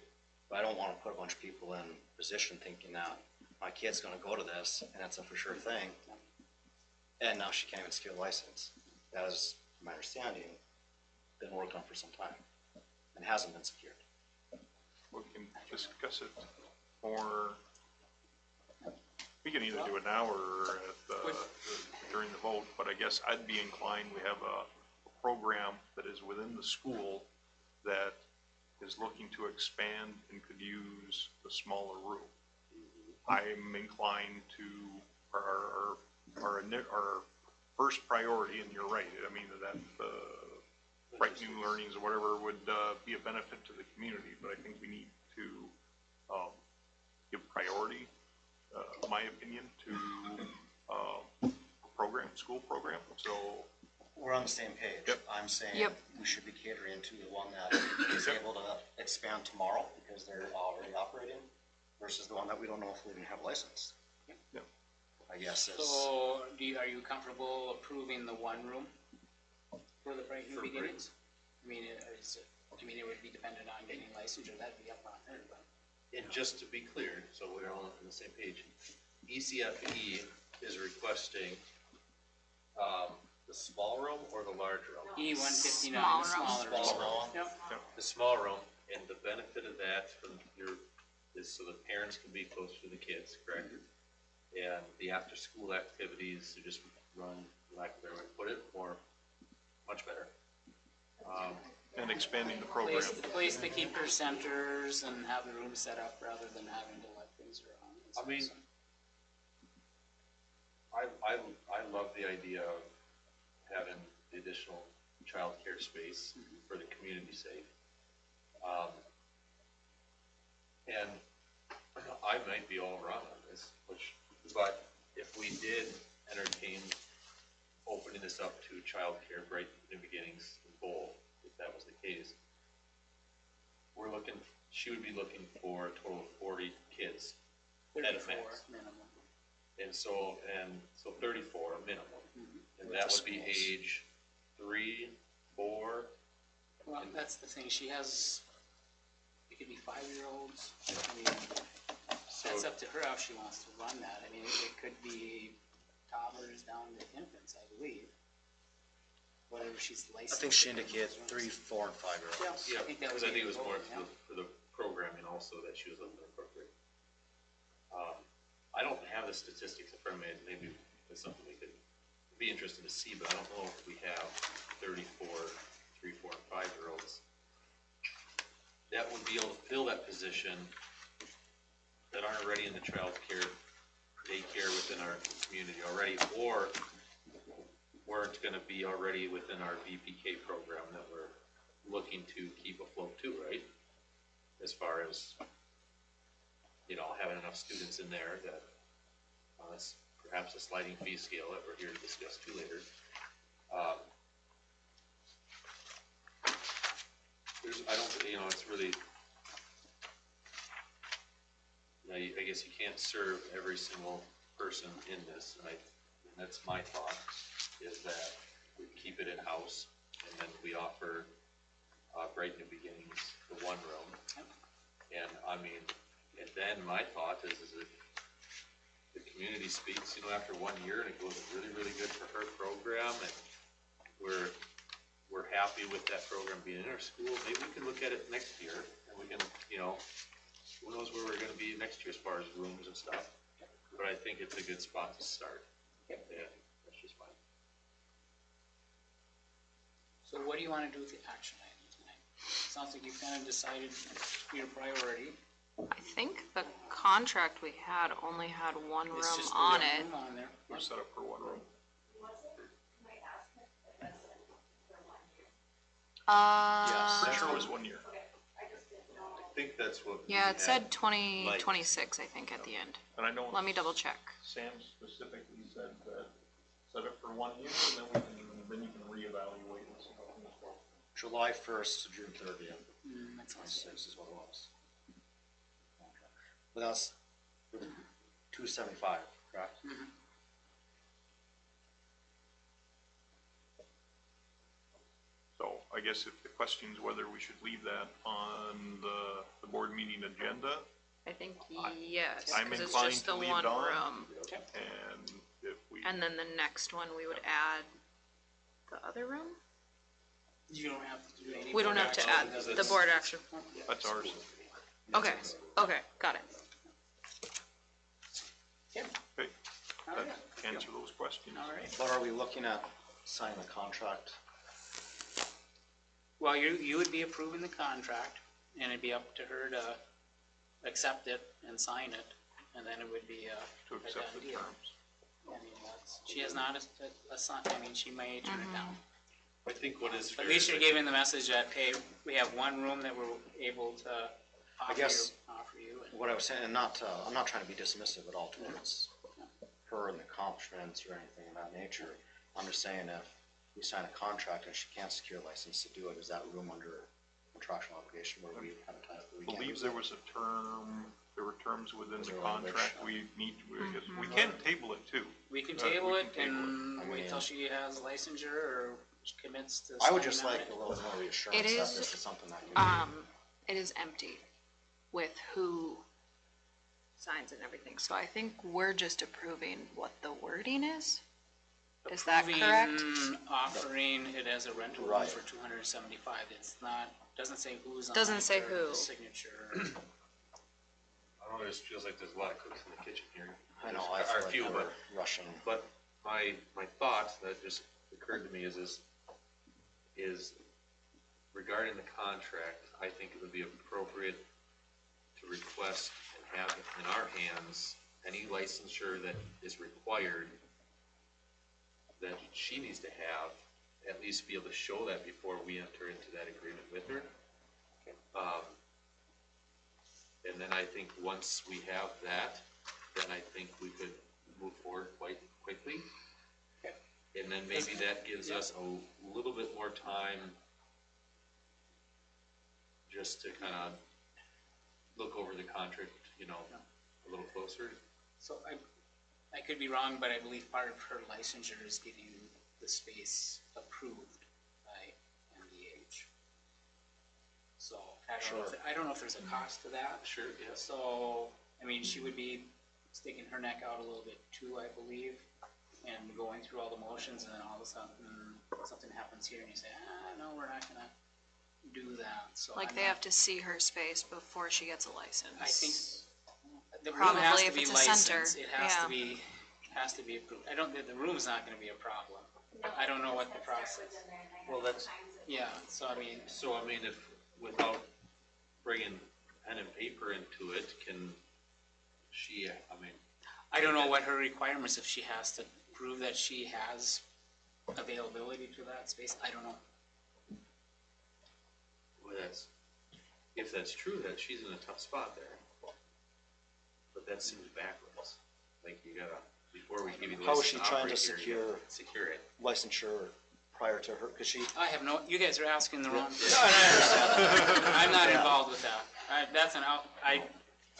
But I don't want to put a bunch of people in position thinking that my kid's going to go to this, and it's a for sure thing. And now she can't even secure a license. That is, my understanding, been working on for some time, and hasn't been secured. We can discuss it more. We can either do it now or during the vote, but I guess I'd be inclined, we have a program that is within the school that is looking to expand and could use the smaller room. I'm inclined to, our first priority, and you're right, that Bright New Learnings or whatever would be a benefit to the community, but I think we need to give priority, in my opinion, to school program, so. We're on the same page. Yep. I'm saying Yep. we should be catering to the one that is able to expand tomorrow because they're already operating versus the one that we don't know if we even have a license. Yep. I guess is, So, are you comfortable approving the one room for the Bright New For Beginnings? It would be dependent on getting licensed, or that'd be up on her, but. And just to be clear, so we're all on the same page, ECFE is requesting, the small room or the large room? E-159, Small the room. smaller room. Small room. Yep. The small room, and the benefit of that is so the parents can be closer to the kids, correct? And the after-school activities to just run, like they would put it, much better. And expanding the program. Place the keeper centers and have the room set up rather than having to let things around. I mean, I love the idea of having the additional childcare space for the community's sake. And I might be all wrong on this, but if we did entertain opening this up to childcare, Bright New Beginnings in both, if that was the case, she would be looking for a total of 40 kids. At a 34 max. minimum. And so 34 minimum. And that would be age 3, 4. Well, that's the thing, it could be 5-year-olds, that's up to her how she wants to run that, it could be toddlers down to infants, I believe. Whatever she's I licensed. think she indicated 3, 4, and 5-year-olds. Yeah, I think that Because would I be think it was the more goal, for the programming also that she was looking to incorporate. I don't have the statistics in front of me, maybe it's something we could be interested to see, but I don't know if we have 34, 3, 4, and 5-year-olds that would be able to fill that position that aren't already in the child care, daycare within our community already, or weren't gonna be already within our VPK program that we're looking to keep afloat too, right? As far as, having enough students in there that, it's perhaps a sliding fee scale that we're here to discuss too later. It's really, I guess you can't serve every single person in this, and that's my thought, is that we keep it in-house, and then we offer, Bright New Beginnings, the one room. And and then my thought is if the community speaks, after 1 year and it goes really, really good for her program, and we're we're happy with that program being in our school, maybe we can look at it next year, and we can, you know, who knows where we're gonna be next year as far as rooms and stuff, but I think it's a good spot to start. Yeah, that's just fine. So what do you wanna do with the action item tonight? Sounds like you kind of decided your priority. I think the contract we had only had one It's room just on the it. room on there. We're set up for one room. Was it, can I ask if that's for 1 year? Pretty sure it was 1 year. Okay, I just didn't know. I think that's what. Yeah, we it said had. 2026, I think, at the end. And I know Let me double check. Sam specifically said that set up for 1 year, and then you can reevaluate and see how things go. July 1st to June 30th, That sounds good. 26 is what it was. But that's 275, correct? So I guess if the question's whether we should leave that on the board meeting agenda, I think yes, I'm because it's inclined just to the leave one it on. room. and if we, And then the next one, we would add the other room? You don't have to do any. We don't board have to action add because the it's- board action. that's ours. Okay, okay, got it. Yeah, Okay, all that right, answer those questions. all right. But are we looking at signing the contract? Well, you would be approving the contract, and it'd be up to her to accept it and sign it, and then it would be To accept the done deal. terms. I mean, she has not assigned, I mean, she may turn it down. I think what is fair. At least is you're I giving the message that, hey, we have one room that we're able to guess- offer you. And What I was saying, and I'm not trying to be dismissive at all towards her and the accomplishments or anything of that nature. I'm just saying if we sign a contract and she can't secure a license to do it, is that room under contractual obligation where we have a title? I believe there was a term, there were terms within Was the there language? contract we need, we can table it too. we can we table can it table and it. I wait mean- till she has licensure or commits to. I would just signing on like it. a little more reassurance It that is, this is something that can be. It is empty with who signs and everything. So I think we're just approving what the wording is. Is that correct? Approving offering it as a rental room Right. for $275. It's not, doesn't say who's on it. Doesn't say or who. the signature. I don't know, it just feels like there's a lot of cooks in the kitchen here. I know, There's- I are feel few, like but we're rushing. But my thought that just occurred to me is regarding the contract, I think it would be appropriate to request and have in our hands any licensure that is required that she needs to have, at least be able to show that before we enter into that agreement with her. And then I think once we have that, then I think we could move forward quite quickly. And then maybe that gives us a little bit more time just to kind of look over the contract, you know, a little closer. So I could be wrong, but I believe part of her licensure is getting the space approved by MDH. So I don't know if there's a cost to that. Sure, yes. So, I mean, she would be sticking her neck out a little bit too, I believe, and going through all the motions, and then all of a sudden, something happens here, and you say, no, we're not gonna do that, so. Like I'm they not- have to see her space before she gets a license. I think the room Probably has to if be it's a center, licensed, it has yeah. to be approved. I don't, the room's not gonna be a problem. I don't know what the process, Well, that's, yeah, so I mean, if, without bringing pen and paper into it, can she, I don't know what her requirements, if she has to prove that she has availability to that space, I don't know. well, if that's true, that she's in a tough spot there. But that seems backwards, like you gotta, before we give you the How is license she to trying to operate here, you gotta secure it. Licensure prior to her, because she, I have no, you guys are asking the wrong person. I'm not involved with that. That's an out, I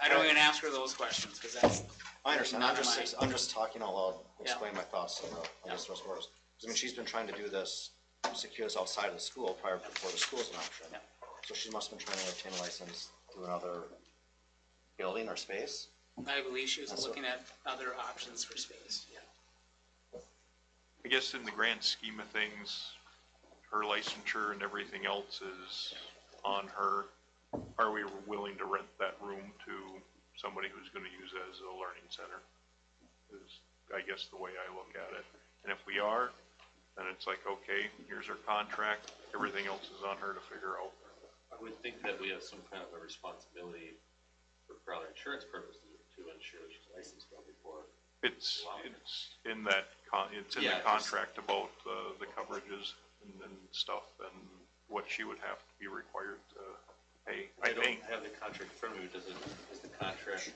don't even ask her those questions, cause that's, I understand, Not mine. I'm just talking out loud, Yeah. explain my thoughts on this rest of ours. 'Cause I mean, she's been trying to do this, secure this outside of the school before the school's an option. Yeah. So she must have been trying to obtain a license through another building or space. I believe she was That's looking at other options for space, yeah. I guess in the grand scheme of things, her licensure and everything else is on her, are we willing to rent that room to somebody who's gonna use it as a learning center? Is, I guess, the way I look at it. And if we are, then it's like, okay, here's her contract, everything else is on her to figure out. I would think that we have some kind of a responsibility for probably insurance purposes to ensure she's licensed well before. It's in that it's in Yeah, the just- contract about the coverages and stuff and what she would have to be required to pay, I think. don't have the contract in front of me, does the contract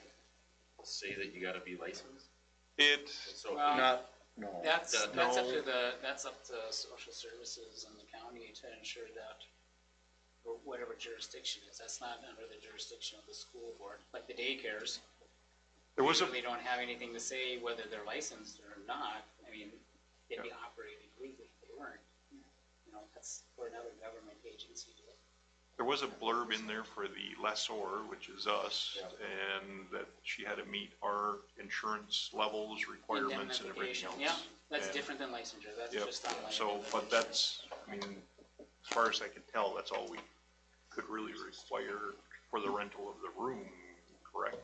say that you gotta be licensed? It, So, Well, Not, no. That's up No. to that's up to social services and the county to ensure that, or whatever jurisdiction is, that's not under the jurisdiction of the school board, like the daycares. there was a, They don't have anything to say whether they're licensed or not, I mean, they'd be operating legally if they weren't. You know, that's for another government agency to. there was a blurb in there for the lessor, which is us, and that she had to meet our insurance levels, requirements and everything else. Indemnification, yeah, that's And- different than licensure, that's Yep, just on so, liability but insurance. that's, I mean, as far as I can tell, that's all we could really require for the rental of the room, correct?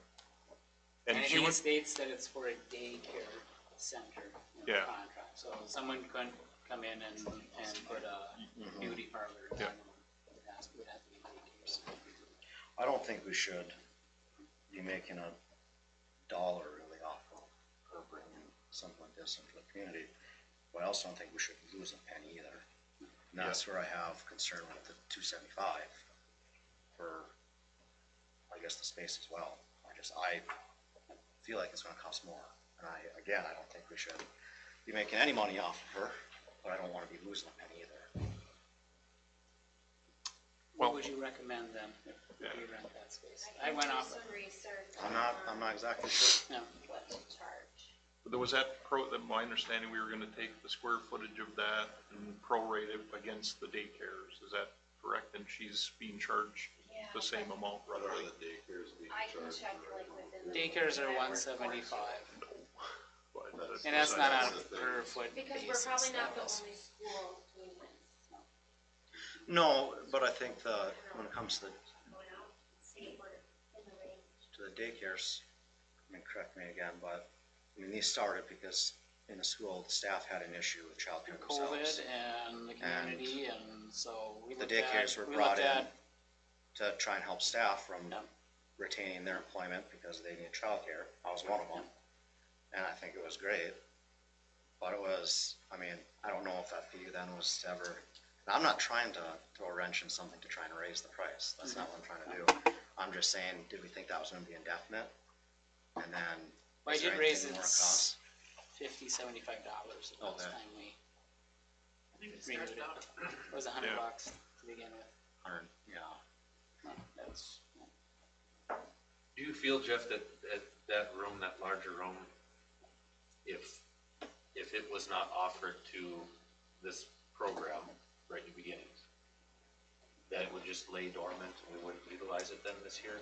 And And I she think it was, states that it's for a daycare center in the Yeah. contract, so someone couldn't come in and put a beauty parlor. Yeah. Would have to be daycare center. I don't think we should be making a dollar really off of her bringing something like this into the community. But I also don't think we should lose a penny either. And that's where I have concern with the 275 for, I guess, the space as well. I feel like it's gonna cost more. And I don't think we should be making any money off of her, but I don't wanna be losing a penny either. What Well- would you recommend then, if Yeah. we rent that space? I I can went do off, some research I'm on not exactly sure. no, what to charge. there was that my understanding, we were gonna take the square footage of that and prorate it against the daycares, is that correct? And she's being charged Yeah, the same but amount What are roughly? the daycares being I can charged? check like within the. daycares are whatever 175, But and that's not That's on the a thing. per foot Because we're basis, probably not the that was- only school doing this. No, but I think when it comes to Going out, see we're in the range. the daycares, I mean, correct me again, but, I mean, these started because in the school, the staff had an issue with childcare themselves. COVID and the community, and so we The looked at. daycares were we brought looked in at- to try and help staff from Yeah. retaining their employment because they need childcare. I was one of them, and I think it was great. But it was, I mean, I don't know if that fee then was ever, and I'm not trying to throw a wrench in something to try and raise the price. That's not what I'm trying to do. I'm just saying, did we think that was gonna be indefinite? And then, Well, I is there did raise anything it more cost? $50-$75 the last Okay. time we renewed it. It was $100 to begin with. Yeah. No, that's, do you feel, Jeff, that room, that larger room, if it was not offered to this program right in the beginning, that it would just lay dormant and we wouldn't utilize it then this year?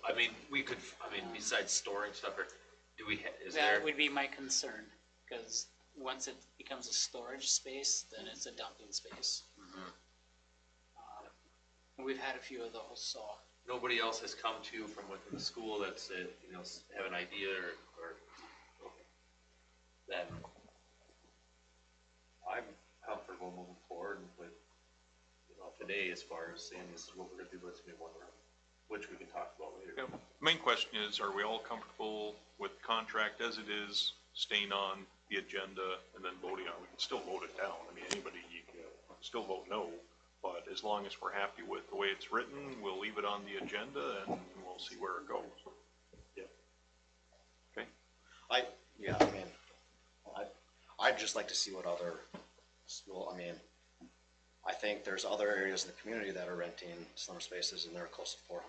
I mean, besides storing stuff, or do we, is there? that would be my concern, because once it becomes a storage space, then it's a dumping space. And we've had a few of those, so. Nobody else has come to you from within the school that's, have an idea or then I'm comfortable moving forward with, today as far as saying this is what we're gonna do, let's move one room, which we can talk about later. Yeah, main question is, are we all comfortable with the contract as it is, staying on the agenda and then voting on it? We can still vote it down. I mean, anybody, you can still vote no, but as long as we're happy with the way it's written, we'll leave it on the agenda and we'll see where it goes. Yeah. Okay? I mean, I'd just like to see what other school, I mean, I think there's other areas in the community that are renting summer spaces and they're close to $400.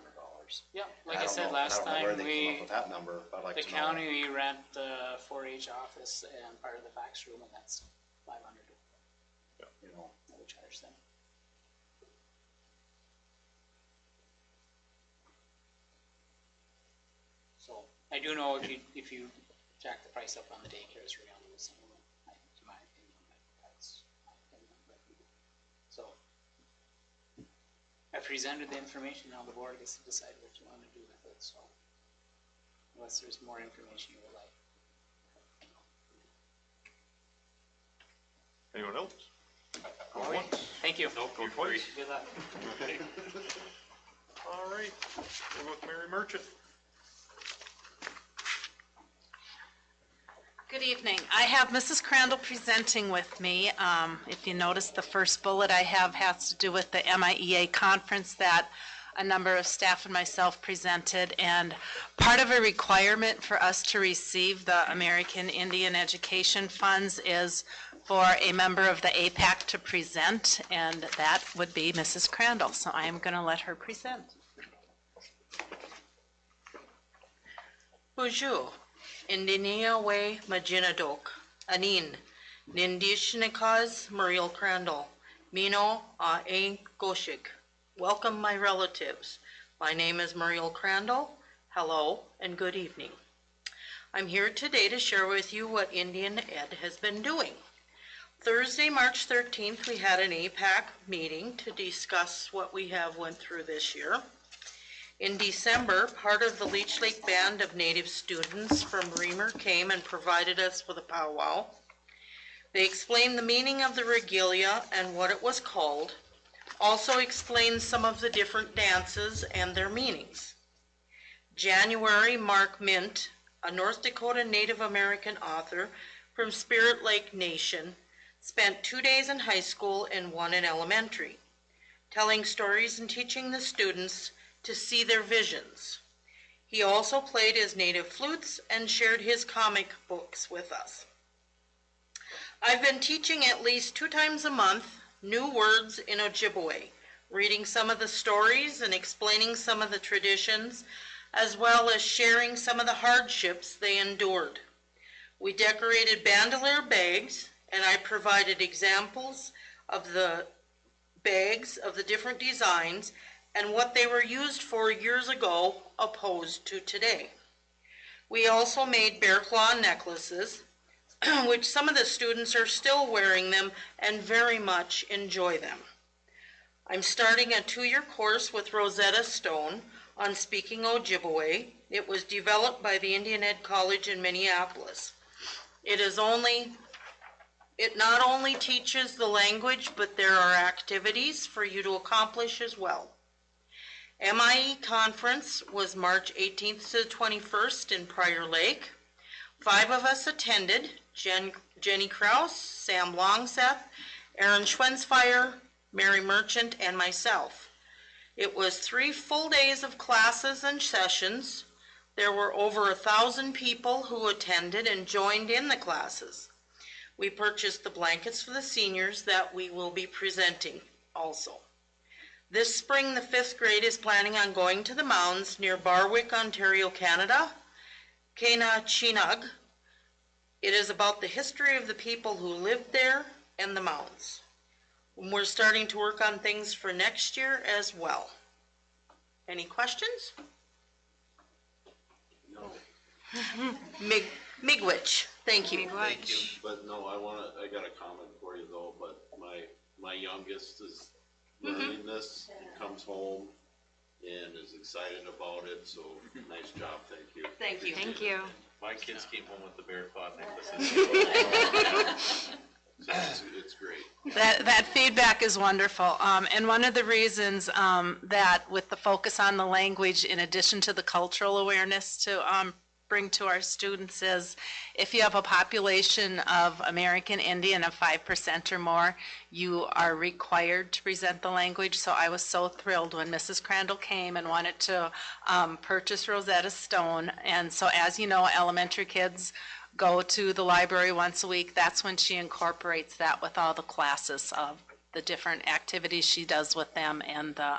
Yeah, like I don't said know- last I don't know time, where they came up we, with that number, but I'd like the to know. county, we rent the 4-H office and part of the fax room, and that's $500 You know, that we charge them. So, I do know if you jack the price up on the daycares, we're gonna lose some of them, in my opinion, but that's my opinion, but. So I presented the information, now the board gets to decide what you want to do with it, so unless there's more information you would like. Anyone else? All right, thank you. Nope, Go you're free. twice. Good luck. Okay. All right, we'll go with Mary Merchant. Good evening. I have Mrs. Crandall presenting with me. If you notice, the first bullet I have has to do with the MIEA conference that a number of staff and myself presented. And part of a requirement for us to receive the American Indian Education Funds is for a member of the APAC to present, and that would be Mrs. Crandall. So I am going to let her present. Bonjour. Indinia we Majinadok, Anin, Nindishnikas Muriel Crandall, Mino a ein Goshik. Welcome, my relatives. My name is Muriel Crandall. Hello and good evening. I'm here today to share with you what Indian Ed has been doing. Thursday, March 13th, we had an APAC meeting to discuss what we have went through this year. In December, part of the Leech Lake Band of Native students from Reamer came and provided us with a powwow. They explained the meaning of the regalia and what it was called, also explained some of the different dances and their meanings. January, Mark Mint, a North Dakota Native American author from Spirit Lake Nation, spent 2 days in high school and 1 in elementary, telling stories and teaching the students to see their visions. He also played his native flutes and shared his comic books with us. I've been teaching at least 2 times a month new words in Ojibwe, reading some of the stories and explaining some of the traditions, as well as sharing some of the hardships they endured. We decorated bandolier bags, and I provided examples of the bags of the different designs and what they were used for years ago opposed to today. We also made bear claw necklaces, which some of the students are still wearing them and very much enjoy them. I'm starting a 2-year course with Rosetta Stone on speaking Ojibwe. It was developed by the Indian Ed College in Minneapolis. It not only teaches the language, but there are activities for you to accomplish as well. MIE conference was March 18th to 21st in Prior Lake. 5 of us attended: Jenny Krause, Sam Longseth, Aaron Schwensfire, Mary Merchant, and myself. It was 3 full days of classes and sessions. There were over 1,000 people who attended and joined in the classes. We purchased the blankets for the seniors that we will be presenting also. This spring, the 5th grade is planning on going to the mounds near Barwick, Ontario, Canada, Kenachinug. It is about the history of the people who lived there and the mounds. We're starting to work on things for next year as well. Any questions? No, Migwich, thank you. Thank you. but no, I got a comment for you though, but my youngest is learning this, and comes home and is excited about it, so nice job, thank you. Thank you. Thank you. My kids came home with the bear claw necklaces. So it's great. That feedback is wonderful. And one of the reasons that with the focus on the language, in addition to the cultural awareness to bring to our students, is if you have a population of American Indian of 5% or more, you are required to present the language. So I was so thrilled when Mrs. Crandall came and wanted to purchase Rosetta Stone. And so, as you know, elementary kids go to the library once a week. That's when she incorporates that with all the classes of the different activities she does with them and the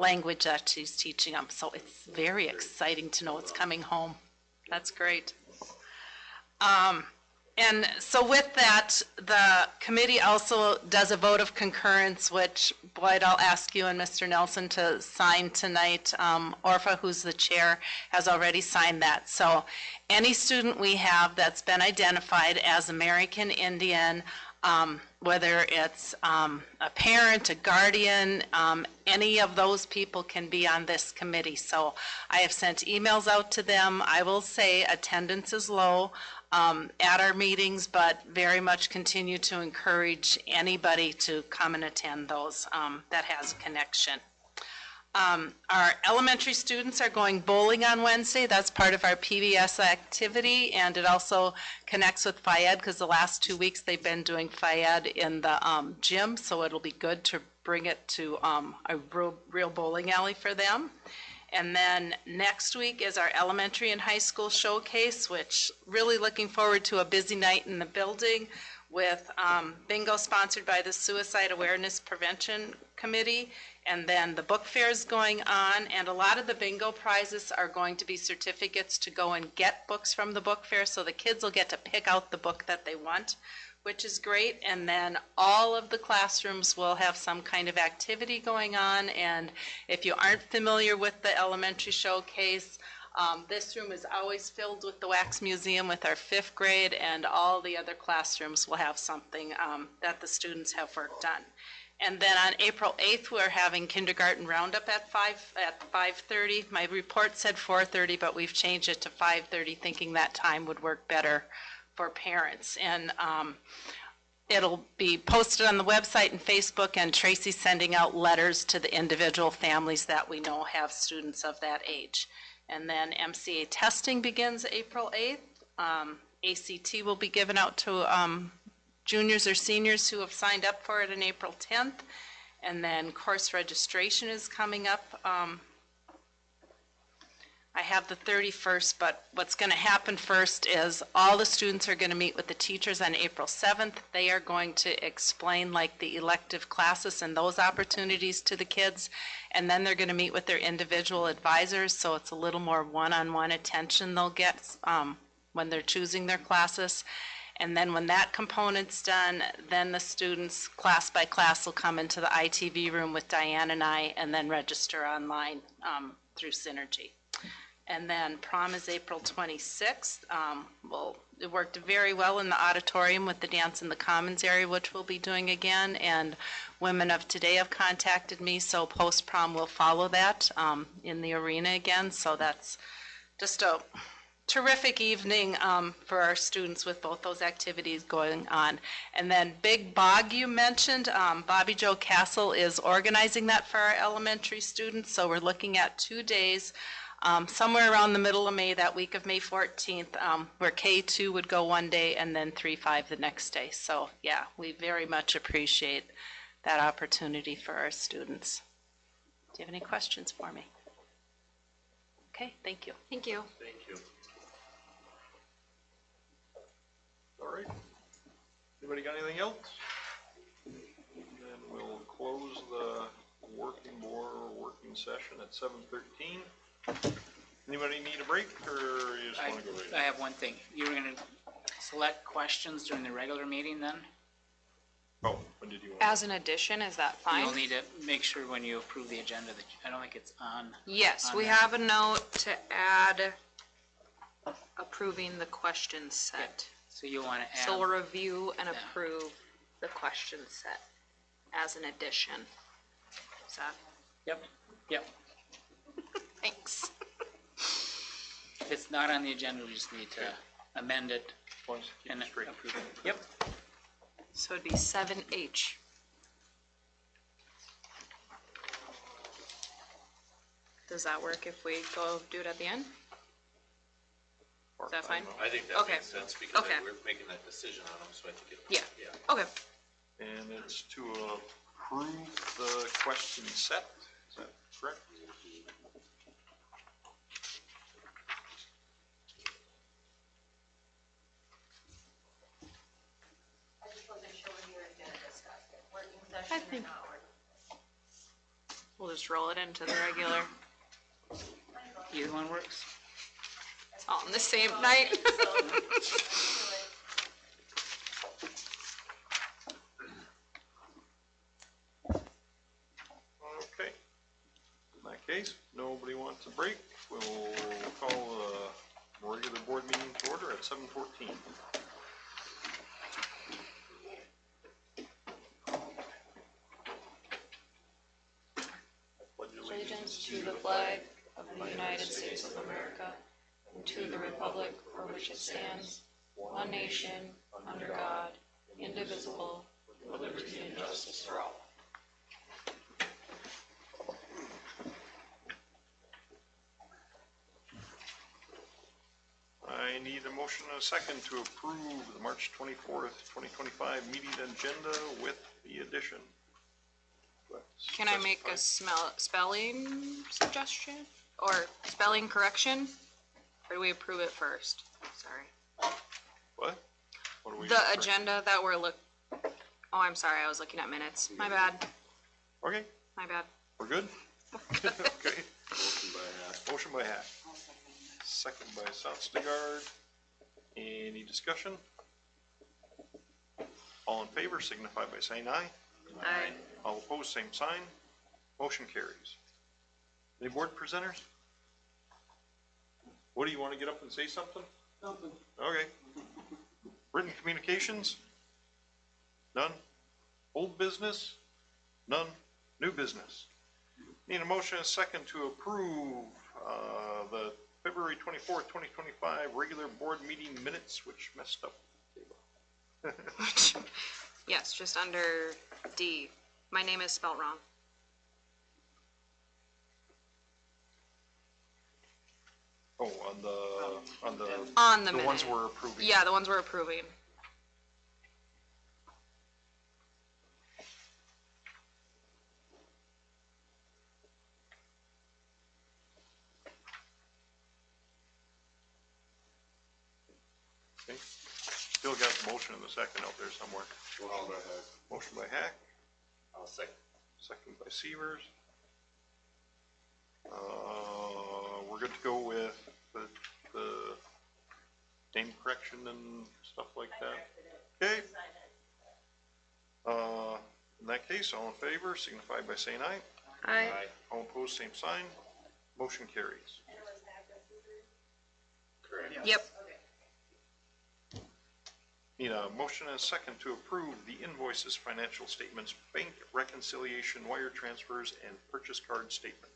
language that she's teaching them. So it's very exciting to know it's coming home. That's great. And so with that, the committee also does a vote of concurrence, which, Boyd, I'll ask you and Mr. Nelson to sign tonight. Orpha, who's the chair, has already signed that. So any student we have that's been identified as American Indian Whether it's a parent, a guardian, any of those people can be on this committee. So I have sent emails out to them. I will say attendance is low at our meetings, but very much continue to encourage anybody to come and attend those that has a connection. Our elementary students are going bowling on Wednesday. That's part of our PBS activity, and it also connects with Phi Ed because the last 2 weeks they've been doing Phi Ed in the gym, so it'll be good to bring it to a real bowling alley for them. And then next week is our elementary and high school showcase, which really looking forward to a busy night in the building with bingo sponsored by the Suicide Awareness Prevention Committee. And then the book fair is going on, and a lot of the bingo prizes are going to be certificates to go and get books from the book fair, so the kids will get to pick out the book that they want, which is great. And then all of the classrooms will have some kind of activity going on, and if you aren't familiar with the elementary showcase, this room is always filled with the Wax Museum with our 5th grade, and all the other classrooms will have something that the students have worked on. And then on April 8th, we're having kindergarten roundup at 5:30. My report said 4:30, but we've changed it to 5:30, thinking that time would work better for parents. And it'll be posted on the website and Facebook, and Tracy's sending out letters to the individual families that we know have students of that age. And then MCA testing begins April 8th. ACT will be given out to juniors or seniors who have signed up for it on April 10th. And then course registration is coming up. I have the 31st, but what's going to happen first is all the students are going to meet with the teachers on April 7th. They are going to explain like the elective classes and those opportunities to the kids. And then they're going to meet with their individual advisors, so it's a little more one-on-one attention they'll get when they're choosing their classes. And then when that component's done, then the students, class by class, will come into the ITV room with Diane and I, and then register online through Synergy. And then prom is April 26th. It worked very well in the auditorium with the Dance in the Commons area, which we'll be doing again. And Women of Today have contacted me, so post-prom will follow that in the arena again. So that's just a terrific evening for our students with both those activities going on. And then Big Bog you mentioned, Bobby Joe Castle is organizing that for our elementary students. So we're looking at 2 days, somewhere around the middle of May, that week of May 14th, where K2 would go 1 day and then 3-5 the next day. So yeah, we very much appreciate that opportunity for our students. Do you have any questions for me? Okay, thank you. Thank you. Thank you. All right. Anybody got anything else? Then we'll close the working session at 7:13. Anybody need a break, or you just want to go right I have one thing. You were gonna select questions during the regular meeting then? Oh, when did you want? As an addition, is that fine? You'll need to make sure when you approve the agenda that, I don't think it's on. Yes, on we there. have a note to add approving the question set. So you'll wanna add. So we'll review and Yeah. approve the question set as an addition. Is that, Yep, yep. thanks. If it's not on the agenda, we just need to amend it Wants to keep and it straight. approve it. Yep. So it'd be 7H. Does that work if we go do it at the end? Is that fine? I think that Okay. makes sense because Okay. we're making that decision on them, so I think it. Yeah. Yeah. Okay. And it's to approve the question set, is that correct? I just wasn't sure when you were gonna discuss it, working I session or think- not working. We'll just roll it into the regular. Either one works. It's all on the same night. Okay. In that case, nobody wants a break, we'll call the regular board meeting to order at 7:14. allegiance to the flag of the United States of America and to the republic for which it stands, one nation, under God, indivisible, with liberty and justice for all. I need a motion and a second to approve the March 24th, 2025 meeting agenda with the addition. Can I make a spelling suggestion or spelling correction? Or do we approve it first? Sorry. What? What are we? The agenda that we're oh, I'm sorry, I was looking at minutes. My bad. Okay, My bad. we're good? Okay. Motion by Hack. Motion by Hack. Second by Sonstagard. Any discussion? All in favor signify by saying aye. Aye. All opposed, same sign. Motion carries. Any board presenters? What, do you want to get up and say something? Something. Okay. Written communications? None. Old business? None. New business? Need a motion and a second to approve the February 24th, 2025 regular board meeting minutes, which messed up. Yes, just under D. My name is spelled wrong. Oh, on The minute. ones we're approving. Yeah, the ones we're approving. Okay. Still got the motion in the second out there somewhere. Motion by Hack. Motion by Hack, I'll second. second by Severs. We're good to go with the name correction and stuff like that. Okay. In that case, all in favor signify by saying aye. Aye. All opposed, same sign. Motion carries. Correct. Yep. Need a motion and a second to approve the invoices, financial statements, bank reconciliation, wire transfers, and purchase card statement.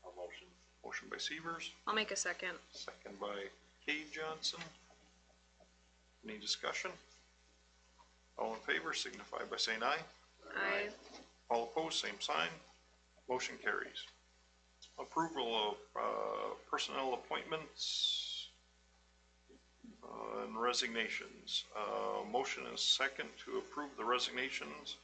I'll motion. Motion by Severs, I'll make a second. second by Kay Johnson. Any discussion? All in favor signify by saying aye. Aye. All opposed, same sign. Motion carries. Approval of personnel appointments and resignations. Motion is second to approve the resignations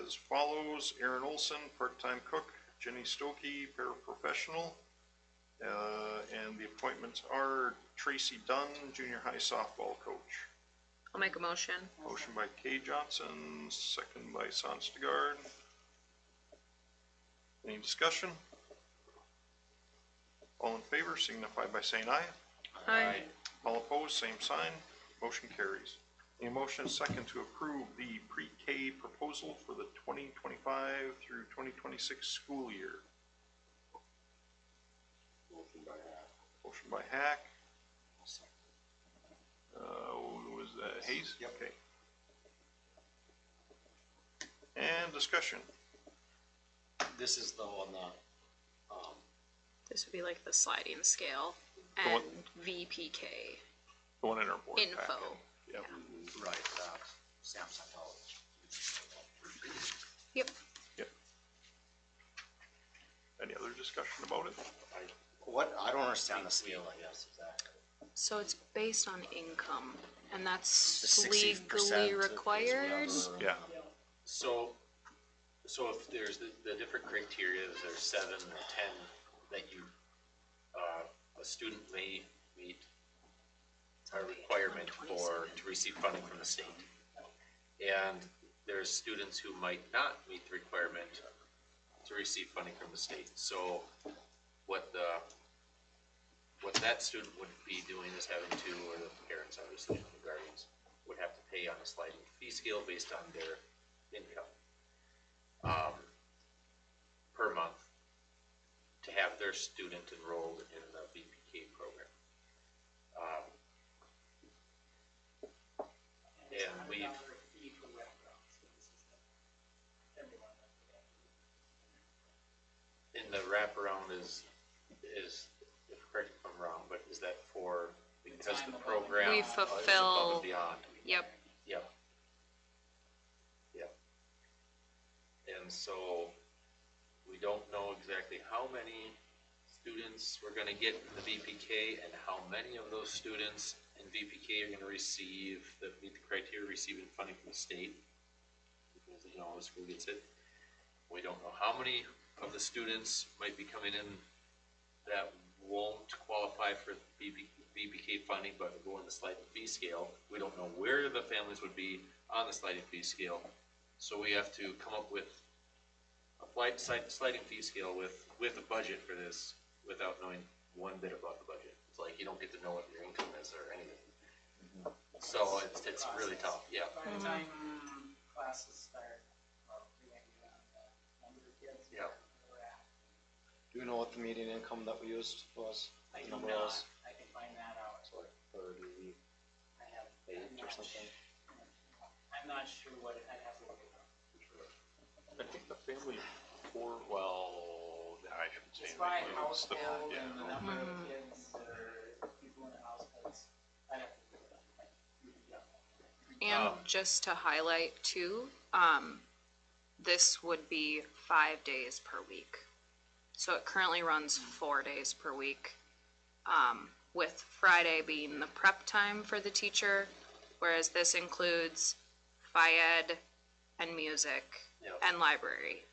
as follows. Aaron Olson, part-time cook. Jenny Stokey, paraprofessional. And the appointments are Tracy Dunn, junior high softball coach. I'll make a motion. Motion by Kay Johnson, second by Sonstagard. Any discussion? All in favor signify by saying aye. Aye. All opposed, same sign. Motion carries. A motion second to approve the pre-K proposal for the 2025 through 2026 school year. Motion by Hack. Motion by Hack. Was that Hayes? Yep. Okay. And discussion. This is though on the, This would be like the sliding scale The and one- VPK The one in our board info. packet. Yep. right, Samsung College. Yep. Yep. Any other discussion about it? What, I don't understand the scale, I guess, exactly. So it's based on income, and that's The 60% legally is required. whatever, Yeah. So if there's the different criteria, there's 7 or 10 that you, a student may meet a requirement to receive funding from the state. And there's students who might not meet the requirement to receive funding from the state. So what that student would be doing is having to, or the parents obviously, and the guardians, would have to pay on a sliding fee scale based on their income. Per month to have their student enrolled in the VPK program. And we've, in is, correct me if I'm wrong, but is that for, because Time the above and program We is above fulfill- and beyond? Yep. Yep. Yep. And so, we don't know exactly how many students we're gonna get in the VPK and how many of those students in VPK are gonna receive, that meet the criteria receiving funding from the state. Because, you know, the school gets it. We don't know how many of the students might be coming in that won't qualify for VPK funding, but will go in the sliding fee scale. We don't know where the families would be on the sliding fee scale. So we have to come up with a sliding fee scale with a budget for this without knowing one bit about the budget. It's like you don't get to know what your income is or anything. So it's really tough, yeah. By the time classes start, depending on the number of kids. Yeah. where we're at. Do you know what the median income that we used was? I The do number not, was? I can find that out. It's like 38 I have. or something. I'm not sure what it, I'd have to look it up. I think the family well, I shouldn't say It's by anything. It's the- household yeah. and the number of kids or people in the households. I'd have to look it up. And just to highlight too, this would be 5 days per week. So it currently runs 4 days per week, with Friday being the prep time for the teacher, whereas this includes Phy-Ed and music Yep. and library.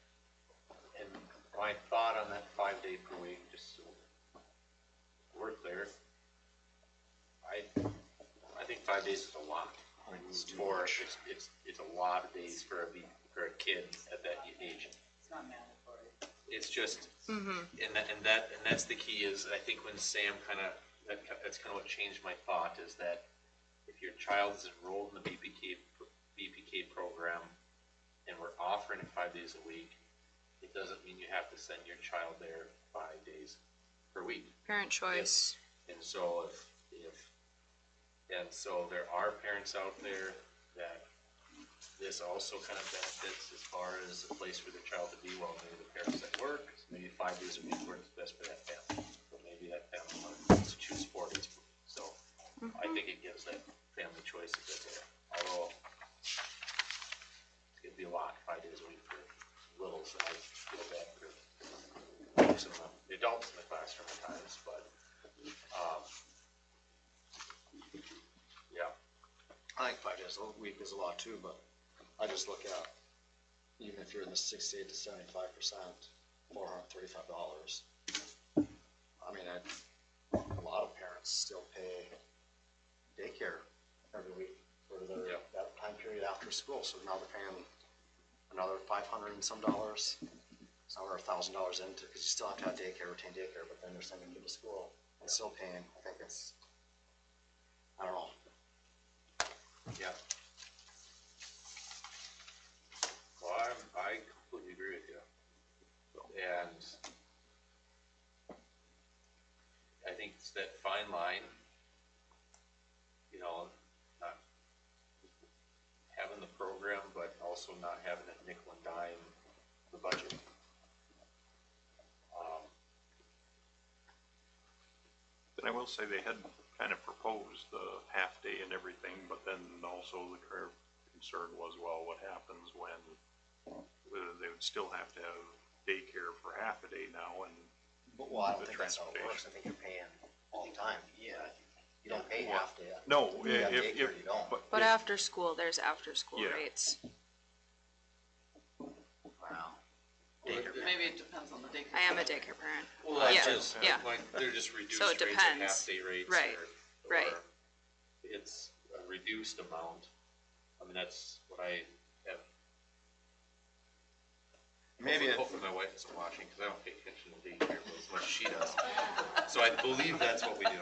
And my thought on that 5 day per week, just so we're clear, I think 5 days is a lot. It's a lot of days for a kid at that age. It's not mandatory. It's just, and that's the key is, I think when Sam that's kind of what changed my thought is that if your child is enrolled in the VPK program and we're offering it 5 days a week, it doesn't mean you have to send your child there 5 days per week. Parent choice. And so so there are parents out there that this also kind of benefits as far as a place for their child to be while maybe the parents at work, so maybe 5 days a week works best for that family. But maybe that family wants to choose 4 days per week. So I think it gives that family choice a bit there. Although it'd be a lot, 5 days a week for littles, and I feel bad for some of the adults in the classroom at times, but yeah. I think 5 days a week is a lot too, but I just look at, even if you're in the 68 to 75%, $435. I mean, a lot of parents still pay daycare every week for their, that time period after school, so now they're paying another $500 and some dollars, somewhere $1,000 into, because you still have to have daycare, retain daycare, but then they're sending them to school and still paying, I think it's, I don't know. Yeah. Well, I completely agree with you. And I think it's that fine line, you know, not having the program, but also not having it nickel and dime the budget. Then I will say they had kind of proposed the half day and everything, but then also the concern was, well, what happens when they would still have to have daycare for half a day now and Well, I don't the think that's how it works. I transportation. think you're paying all the time. Yeah. You don't pay half day. No, You have if, daycare, you don't. But after school, there's after school Yeah. rates. Wow. Maybe it depends on the daycare. I am a daycare parent. Well, that's Yeah, just, yeah. like, they're just reduced So it rates or depends. half-day rates. Right, right. Or it's a reduced amount. I mean, that's what I have. Maybe Hopefully my wife isn't watching, because I don't pay attention to daycare as much as she does. So I believe that's what we do.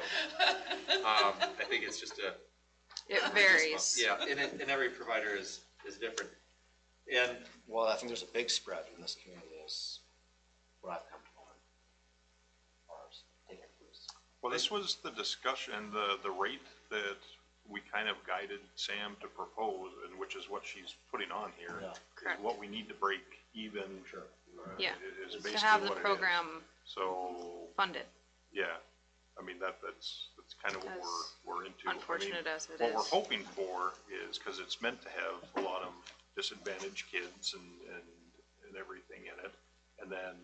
I think it's just a. It varies. Yeah, and every provider is different. And Well, I think there's a big spread in this community is what I've come to learn. As far as taking foods. Well, this was the discussion, the rate that we kind of guided Sam to propose, and which is what she's putting on here. Yeah. Is Correct. what we need to break even Sure. Yeah, Is to basically have the what it is. program So, funded, yeah, I mean, that's kind of what As we're into. I mean, unfortunate as it what we're is. hoping for is, cause it's meant to have a lot of disadvantaged kids and everything in it. And then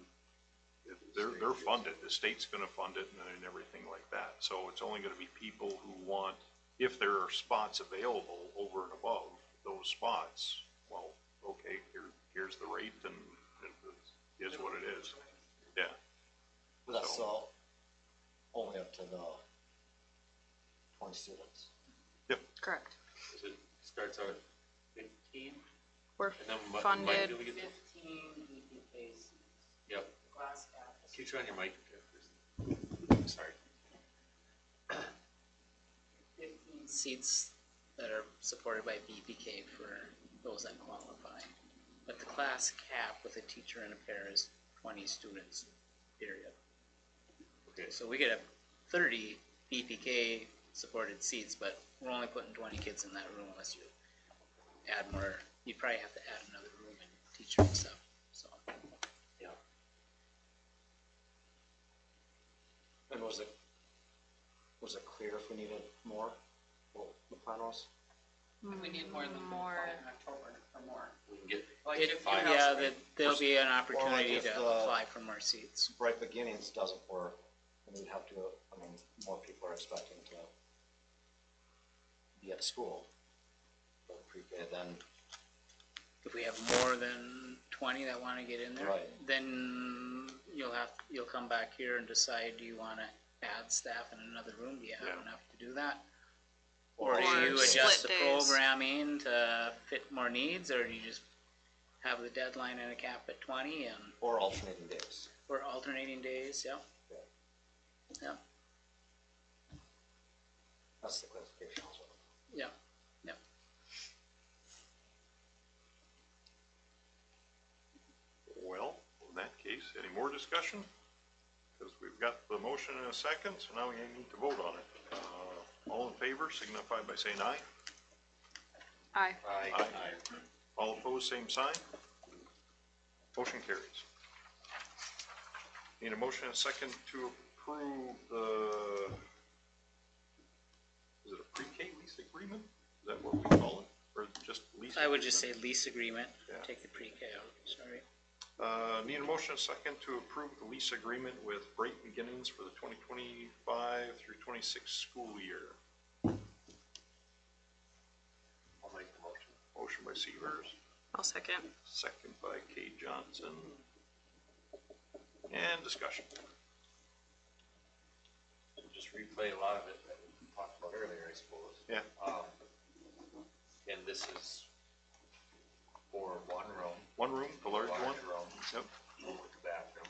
they're funded, the state's gonna fund it and everything like that. So it's only gonna be people who want, if there are spots available over and above those spots, well, okay, here's the rate and it is what it is. Yeah, But that's So- only up to the 20 students. correct. So it starts out at 15, We're and then Mike, funded, do we get the, 15 EPKs, yep, class cap. keep trying your mic. Sorry. 15 seats that are supported by BPK for those that qualify. But the class cap with a teacher and a pair is 20 students, period. Okay, So we could have 30 BPK supported seats, but we're only putting 20 kids in that room unless you add more. You'd probably have to add another room and teacher and stuff, so. And was it clear if we needed more, what the plan was? We need more than More. 5 in October or more. we can get, Yeah, there'll be an Or opportunity like if to the- apply for more seats. Bright Beginnings doesn't work, and we'd have to, I mean, more people are expecting to be at school for the pre-K, then, If we have more than 20 that wanna get in there, Right. then you'll come back here and decide, do you wanna add staff in another room? Do you have Yeah. enough to do that? Or do Or you adjust split the days. programming to fit more needs, or do you just have the deadline and a cap at 20 and, or alternating days. or alternating days, yeah? Yeah, That's the clarification as well. yeah, yeah. well, in that case, any more discussion? Cause we've got the motion in a second, so now we need to vote on it. All in favor signify by saying aye. aye. Aye. All opposed, same sign. Motion carries. Need a motion and a second to approve the, is it a pre-K lease agreement? Is that what we call it? Or just lease? I would just say agreement? lease agreement, Yeah. take the pre-K out, sorry. Need a motion and a second to approve the lease agreement with Bright Beginnings for the 2025 through 26 school year. I'll make the motion. Motion by Severs, I'll second. second by Kate Johnson. And discussion. Just replay a lot of it that we talked about earlier, I suppose. Yeah. And this is for one room. One room, the large one? Large room. Yep. With the bathroom.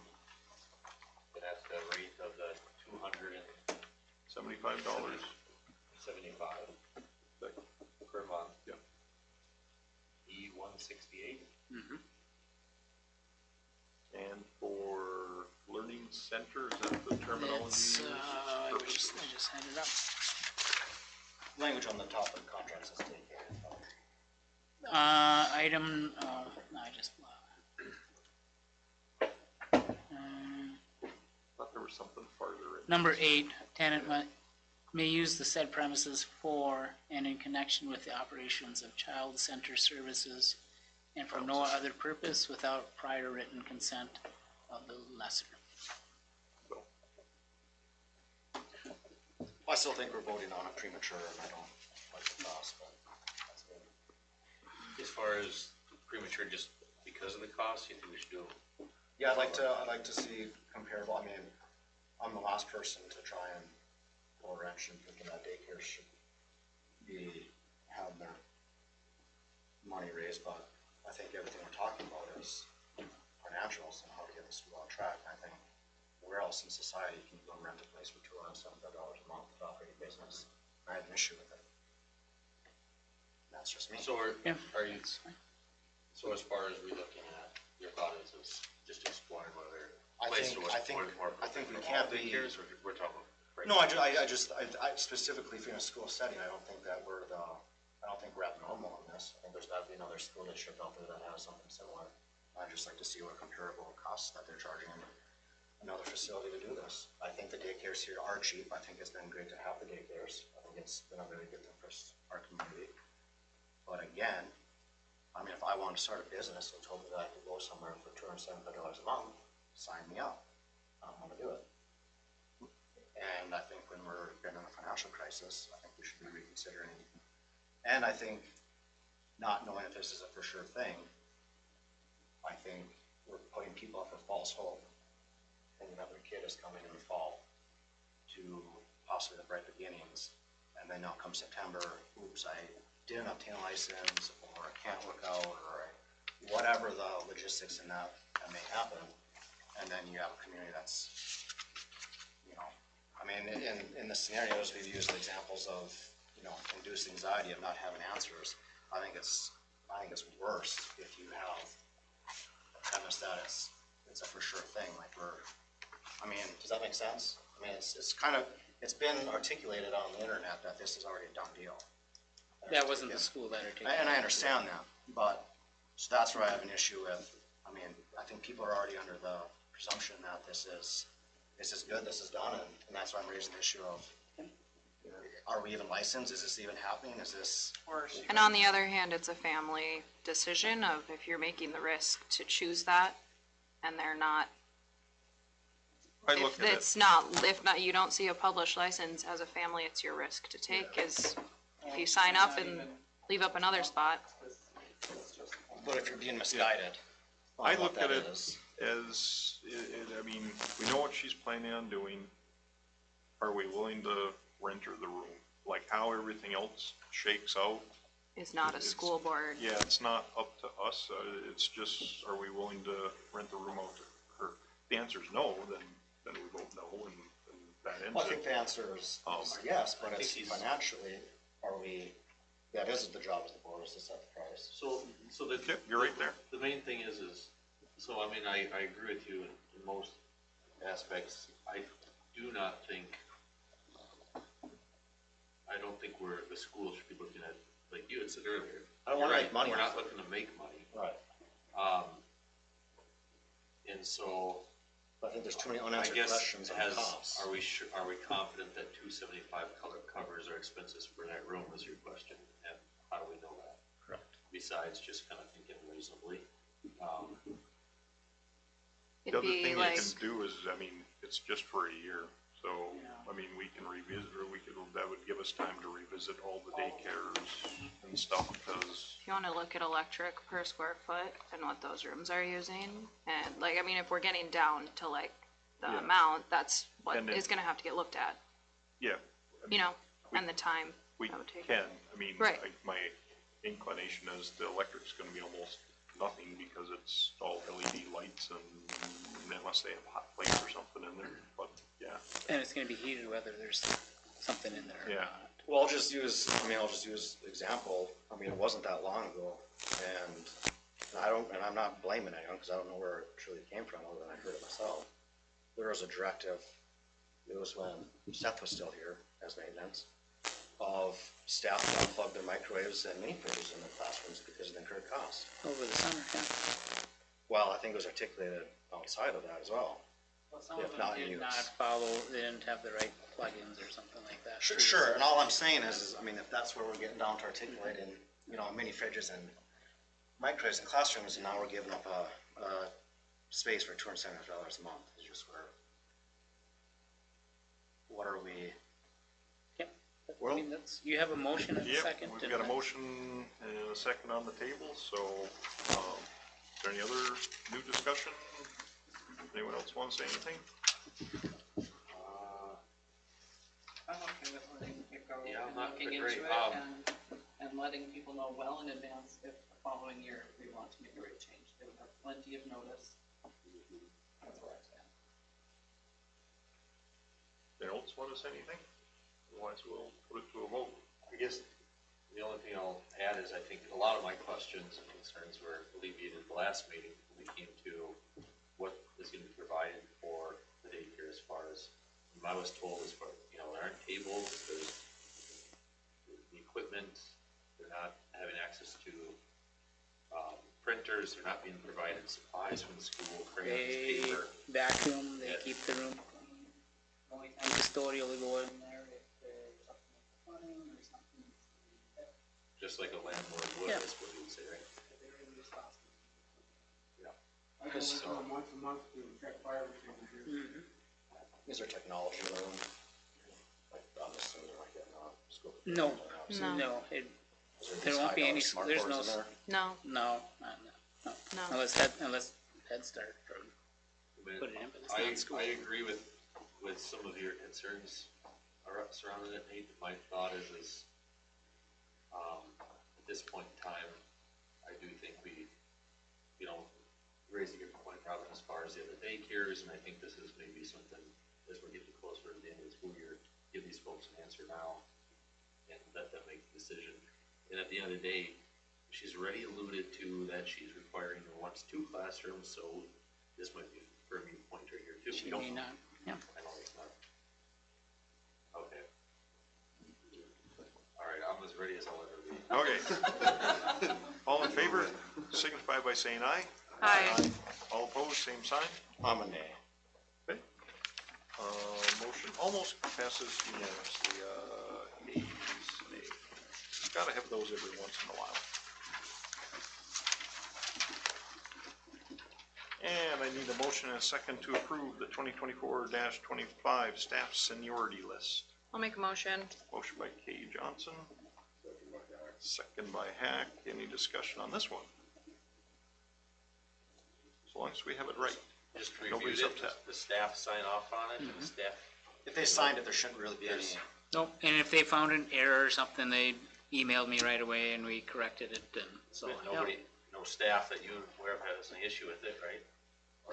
And at the rate of the $75. $275 per month. Yep. E-168. Mm-hmm. And for learning center, is that the terminology? It's, used? I Purposes. just had it up. Language on the top of the contract says daycare. Item, no, I just. Thought there was something farther in. Number 8, tenant may use the said premises for and in connection with the operations of child center services and for no other purpose without prior written consent of the lessor. So, I still think we're voting on it premature, and I don't like the cost, but that's good. As far as premature, just because of the cost, you think we should do? Yeah, I'd like to see comparable, I mean, I'm the last person to try and pull a wrench and thinking that daycare should have their money raised, but I think everything we're talking about is financials and how to get the school on track. I think where else in society can you go and rent a place for $275 a month without operating business? I had an issue with it. That's just me. So Yeah. are you, so as far as we looking at, your thought is just exploring whether place to more. I think we can't be. Daycares, or we're talking. No, I specifically for a school setting, I don't think that we're abnormal in this. I think there's gotta be another school district out there that has something similar. I'd just like to see what comparable costs that they're charging another facility to do this. I think the daycares here are cheap. I think it's been great to have the daycares. I think it's been a very good thing for our community. But again, I mean, if I wanted to start a business and told me that I could go somewhere for $275 a month, sign me up. I don't want to do it. And I think when we're in a financial crisis, I think we should be reconsidering. And I think, not knowing if this is a for sure thing, I think we're putting people up with false hope, thinking that their kid is coming in the fall to possibly the bright beginnings. And then now come September, oops, I didn't obtain a license, or I can't work out, or whatever the logistics in that may happen. And then you have a community that's, you know, I mean, in the scenarios, we've used examples of, you know, induced anxiety of not having answers. I think it's worse if you have a premise that it's a for sure thing, like I mean, does that make sense? I mean, it's been articulated on the internet that this is already a done deal. That wasn't the school that articulated. And I understand that, but, so that's where I have an issue with, I mean, I think people are already under the presumption that this is good, this is done, and that's why I'm raising the issue of, are we even licensed? Is this even happening? Is this? And on the other hand, it's a family decision of if you're making the risk to choose that and they're not, I look at it, if not, you don't see a published license as a family, it's your risk to take is if you sign up and leave up another spot. But if you're being misguided. I look at it is. as, I mean, we know what she's planning on doing. Are we willing to rent her the room? Like how everything else shakes out. Is not a It's- school board. Yeah, it's not up to us. It's just, are we willing to rent the room out to her? If the answer is no, then we vote no, and that ends Well, I think it. the answer is yes, but it's financially, that isn't the job of the board, is to set the price. So the. Yep, you're right there. The main thing is, so I mean, I agree with you in most aspects. I do not think, I don't think the school should be looking at, like you had said earlier. I don't wanna make money We're off not looking to make money. Right. And so, I think there's too many I unanswered guess, questions on costs. are we confident that $275 covers our expenses for that room was your question? And how do we know that? Correct. Besides just kind of thinking reasonably. The It'd other be thing like, you can do is, I mean, it's just for a year. So, I mean, we can revisit, or that would give us time to revisit all the daycares and stuff, because, if you wanna look at electric per square foot and what those rooms are using, and like, I mean, if we're getting down to like the Yeah. amount, that's what And then- is gonna have to get looked at, yeah. I you mean, know, and the time We that would take. can, I mean, Right. my inclination is the electric's gonna be almost nothing, because it's all LED lights, and unless they have hot plates or something in there, but, yeah. And it's gonna be heated whether there's something in there or Yeah. not. Well, I'll just use example. I mean, it wasn't that long ago, and I'm not blaming anyone, because I don't know where it truly came from, other than I heard it myself. There was a directive, it was when Seth was still here as maintenance, of staff to unplug their microwaves and mini fridges in their classrooms because of the incurred cost. Over the summer, yeah. Well, I think it was articulated outside of that as well. Well, some If of them not in did use. not follow, they didn't have the right plugins or something like that. Sure, and all I'm saying is, I mean, if that's where we're getting down to articulating, you know, mini fridges and microwaves in classrooms, and now we're giving up a space for $275 a month, is just what are we? Yep. I Well- mean, you have a motion and a Yep, second. we've and got a then- motion and a second on the table, so, is there any other new discussion? Anyone else want to say anything? I'm okay with letting it go Yeah, I'm and not looking agree. into it and letting people know well in advance if the following year we want to make a rate change. They would have plenty of notice. That's where I stand. Anyone else want to say anything? Otherwise, we'll put it to a vote. I guess the only thing I'll add is I think a lot of my questions and concerns were alleviated at the last meeting when we came to what is going to be provided for the daycare as far as, I was told as far, you know, there aren't tables, there's the equipment, they're not having access to printers, they're not being provided supplies from the school, crayons, They paper. vacuum, they Yeah. keep the room clean. Only time custodial will go in there if there's something funny or something. Just like a landlord would, Yeah. is what you would say, right? They're responsible. I go with them once a month to check fire extinguishers. Mhm. Is there technology in the room? Like, obviously, they're not getting on school. No, No. no, it, Is there there these won't be any, high-dollar there's smart no, boards in there? No, no, no. unless Head Start or I mean, put it in, but it's not school. I agree with some of your concerns surrounding it, Nate. My thought is, at this point in time, I do think we, raise a good point, Robin, as far as the other daycares, and I think this is maybe something, as we're getting closer to the end of the school year, give these folks an answer now, and let them make the decision. And at the end of the day, she's already alluded to that she's requiring her once 2 classrooms, so this might be for a mute point right here too. She We don't may know. not, yeah. I know it's not. Okay. All right, I'm as ready as I'll ever be. Okay. All in favor, signify by saying aye. Aye. All opposed, same sign. I'm a nay. Okay. Motion almost passes unanimously. Ayes, nays. Gotta have those every once in a while. And I need a motion and a second to approve the 2024-25 staff seniority list. I'll make a motion. Motion by Kay Johnson. Second by Hack. Any discussion on this one? As long as we have it right. Just reviewed Nobody's it, upset. the staff sign off on it, and the staff, If they signed it, there shouldn't really be any. Nope, and if they found an error or something, they emailed me right away and we corrected it, and so, there's yeah. nobody, no staff that you aware of has an issue with it, right?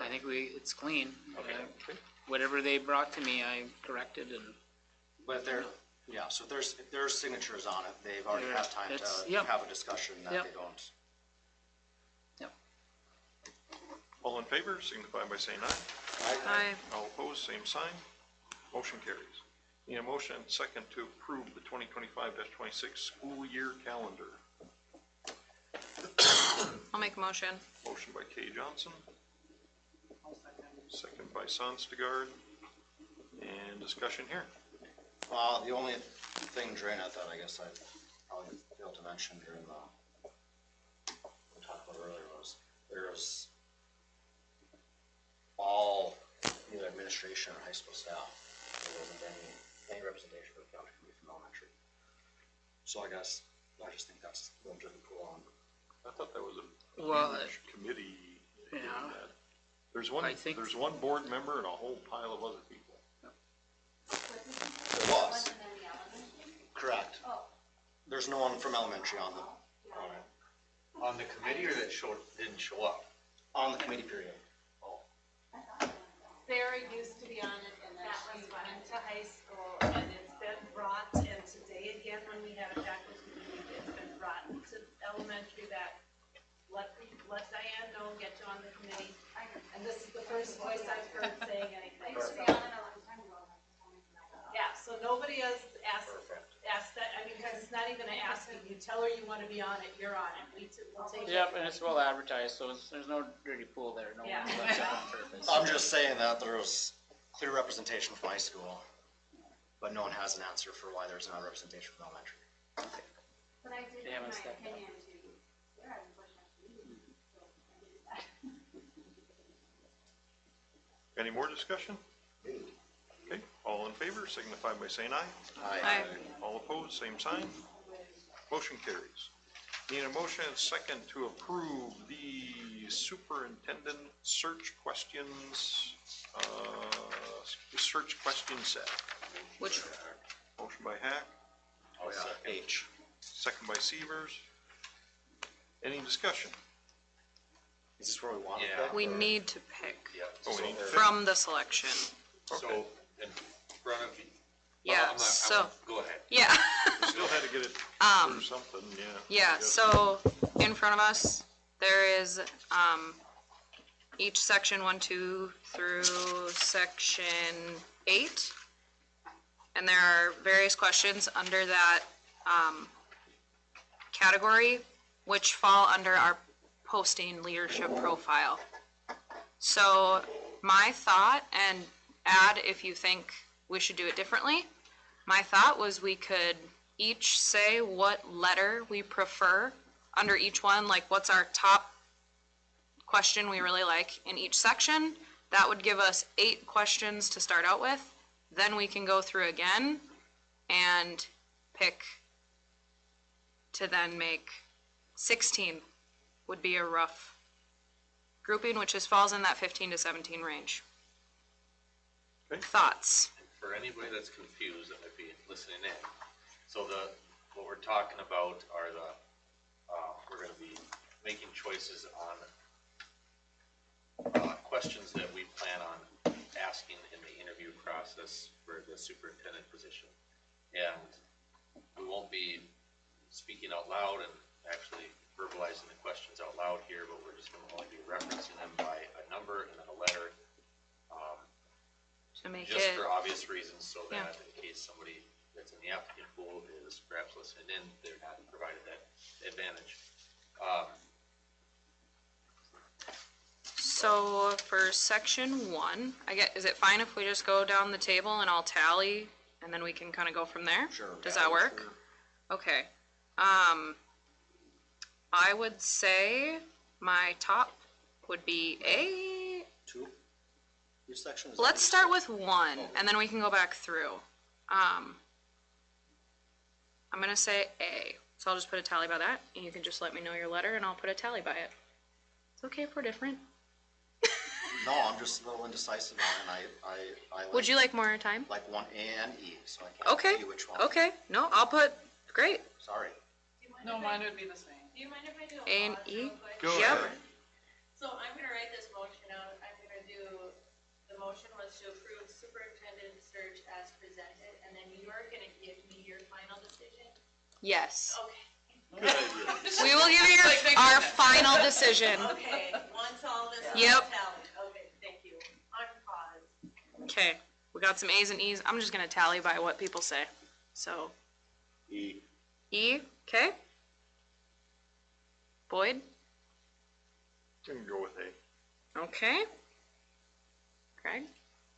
I think it's clean. Okay. Whatever they brought to me, I corrected and, But if they're, yeah, so if there's signatures on it, they've already had time It's- to yep. have a discussion that Yep. they don't. All in favor, signify by saying aye. Aye. All opposed, same sign. Motion carries. Need a motion and second to approve the 2025-26 school year calendar. I'll make a motion. Motion by Kay Johnson. Second by Sonstegard. And discussion here. The only thing, Draina, that I guess I probably failed to mention during we talked about earlier was there's all either administration or high school staff. There wasn't any representation for the county committee from elementary. So I guess, I just think that's a little difficult on. I thought that was a Well, huge committee doing yeah. that. There's one board member and a whole pile of other people. There was. Wasn't in the elementary? Correct. Oh. There's no one from elementary on On the committee or that didn't show up? the committee period. Sarah used to be on it, and then That she was what went to high school, and it's been brought, and today again, when we had a faculty meeting, it's been brought to elementary that let Diane know, get you on the committee. And this is the first voice I've heard saying I anything. used to be So, on it a long time ago. yeah, so nobody has asked that, I mean, because it's not even an asking, you tell her you wanna be on it, you're on it, we'll take it. yep, and it's well advertised, so there's no dirty pool there, no Yeah. one left it on purpose. I'm just saying that there was clear representation from high school, but no one has an answer for why there's not representation from elementary. But I did They give haven't my stepped up. opinion to Sarah, unfortunately, so I did that. Any more discussion? Okay, all in favor, signify by saying aye. Aye. All opposed, same sign. Motion carries. Need a motion and second to approve the superintendent search questions, search question set. Which, Motion by Hack, Oh, yeah, H. second by Severs. Any discussion? Is this where we want to Yeah. pick? we or- need to pick Yeah. Oh, we need to pick. from the selection. Okay. So, in front of you. Yeah, so, Go ahead. yeah. Still had to get it Um, through something, yeah. Yeah, so in front of us, there is, each section 1, 2 through section 8. And there are various questions under that, category, which fall under our posting leadership profile. So my thought, and add if you think we should do it differently, my thought was we could each say what letter we prefer under each one, like what's our top question we really like in each section. That would give us 8 questions to start out with. Then we can go through again and pick to then make 16 would be a rough grouping, which falls in that 15 to 17 range. Okay. Thoughts? For anybody that's confused that might be listening in, so what we're talking about are we're gonna be making choices on questions that we plan on asking in the interview process for the superintendent position. And we won't be speaking out loud and actually verbalizing the questions out loud here, but we're just gonna only be referencing them by a number and then a letter. To make Just it, for obvious reasons, so Yeah. that in case somebody that's in the applicant pool is perhaps listening in, they're not provided that advantage. so for section 1, is it fine if we just go down the table and I'll tally and then we can kind of go from there? Sure. Does that work? Okay. I would say my top would be A. 2? Which section is that? Let's start with 1 and then we can go back through. I'm gonna say A. So I'll just put a tally by that and you can just let me know your letter and I'll put a tally by it. It's okay if we're different. No, I'm just a little indecisive on it, I Would you like more time? like 1 A and E, so I can't Okay, tell you which one. okay. No, I'll put, great. Sorry. Do you mind No, if mine I, would be the same. do you mind if I do A a and pause E? real quick? Go Yep. ahead. So I'm gonna write this motion out, I'm gonna do, the motion was to approve superintendent search as presented, and then you're gonna give me your final decision? Yes. Okay. Good idea. We will give you our final decision. Okay, once all this is Yep. tallied, okay, thank you. On pause. Okay, we got some A's and E's. I'm just gonna tally by what people say. So, E. E, okay? Boyd, I'm gonna go with A. okay? Craig?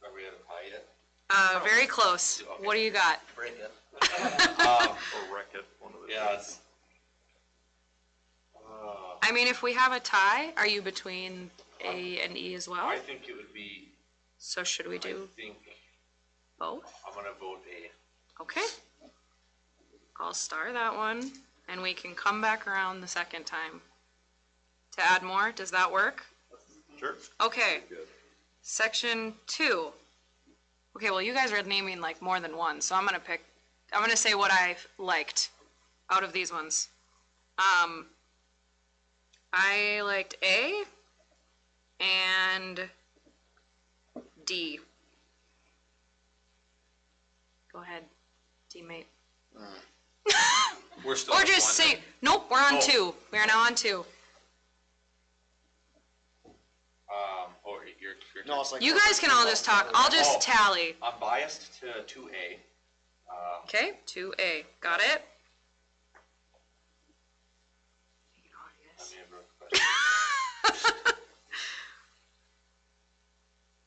Are we at a tie yet? Very close. Okay. What do you got? Break it. Or wreck it, one of the two. Yeah, it's, I mean, if we have a tie, are you between A and E as well? I think it would be, So should we I do think, both? I'm gonna vote A. Okay. I'll star that one, and we can come back around the second time to add more. Does that work? Sure. Okay, Good. section 2. Okay, well, you guys are naming like more than one, so I'm gonna say what I liked out of these ones. I liked A and D. Go ahead, teammate. We're still. Or at just one say, then? nope, we're on Oh. 2. We are now on 2. Or you're. No, it's like. You guys can all just talk. I'll just Oh. tally. I'm biased to 2A. Okay, 2A. Got it? I may have wrote the question.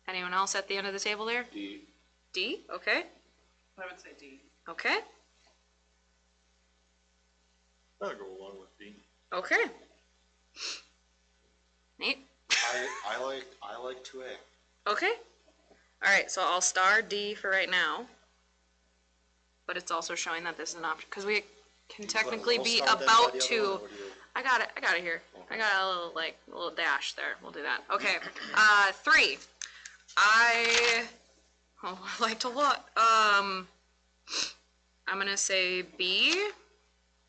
Anyone else at the end of the table there? D. D, okay, I would say D. okay, I'll go along with D. okay. Nate, I like 2A. okay. All right, so I'll star D for right now. But it's also showing that this is an option, because we can technically be about to. I got it here. I got a little dash there. We'll do that. Okay, 3. I liked a lot. I'm gonna say B,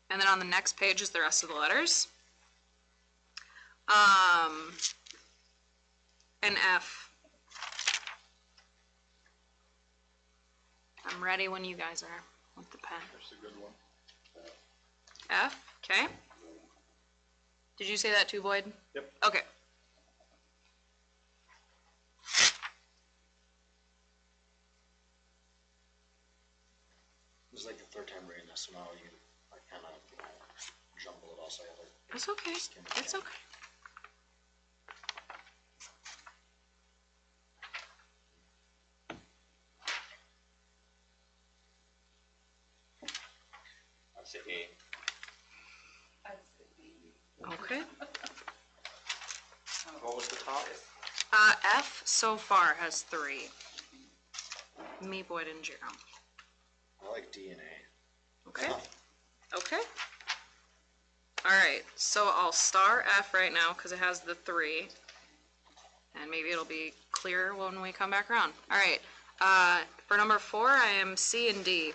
and then on the next page is the rest of the letters. An F. I'm ready when you guys are with the pen. That's a good one. F, okay. Did you say that too, Boyd? Yep. Okay. It was like the third time reading this, so now I kind of jumble it all, so I have It's okay. Skin the It's cat. okay. Okay. What was the top? F so far has 3. Me, Boyd, and Jerem. I like D and A. Okay. Okay. Alright, so I'll star F right now because it has the 3. And maybe it'll be clearer when we come back around. Alright, for number 4, I am C and D.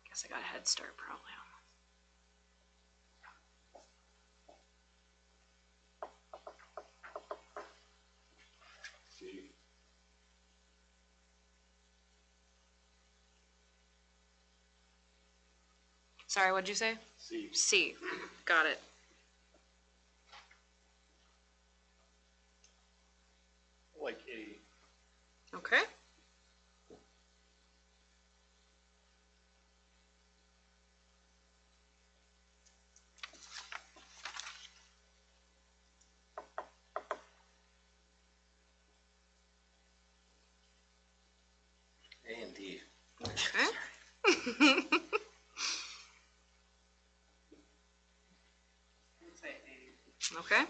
Guess I got a head start probably. C. Sorry, what'd you say? C. C. Got it. Like A. Okay. A and D. Okay. I'd say A. Okay.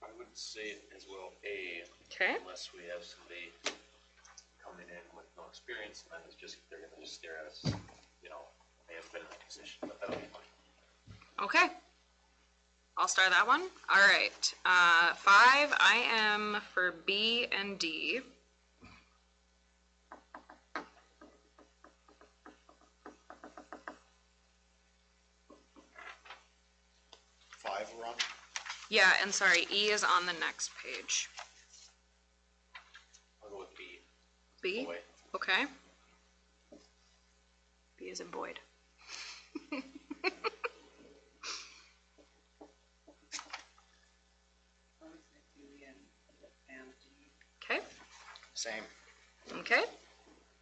I would say as well A, Okay. unless we have somebody coming in with no experience, and then it's just, they're gonna just stare at us, you know, they haven't been in that position, but that'll be fine. Okay. I'll start that one. All right. 5, I am for B and D. Five we're on? Yeah, and sorry, E is on the next page. I'll go with B. B? Boy. Okay. B is in Boyd. I would say B and D. Okay. Same. Okay.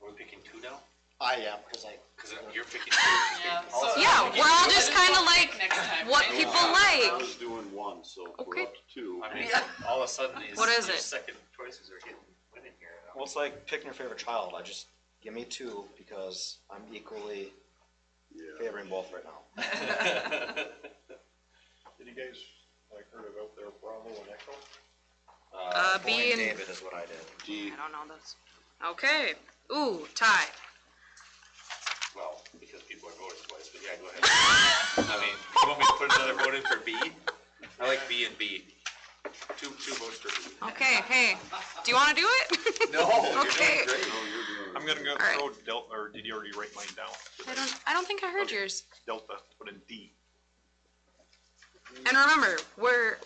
Are we picking 2 now? I am, because Cause you're picking 2. she's Yeah, picking so- also. Yeah, we're all just kind of like Next time, what right? people I like. was doing 1, so if Okay. we're up to 2. I mean, all of a sudden, these What is these it? second choices are getting winning here. Well, it's like picking your favorite child. I just, give me 2 because I'm equally Yeah. favoring both right now. Did you guys, like, heard about their Bravo and Echo? B Boy and- David is what I did. D. I don't know this. Okay. Ooh, tie. Well, because people are voting twice, but yeah, go ahead. I mean, you want me to put another vote in for B? I like B and B. Two votes for B. Okay, hey, do you want to do it? No, Okay. No, you're doing I'm gonna go All right. throw Delta, or did you already write mine down? I don't think I heard Okay. yours. Delta, put in D. And remember,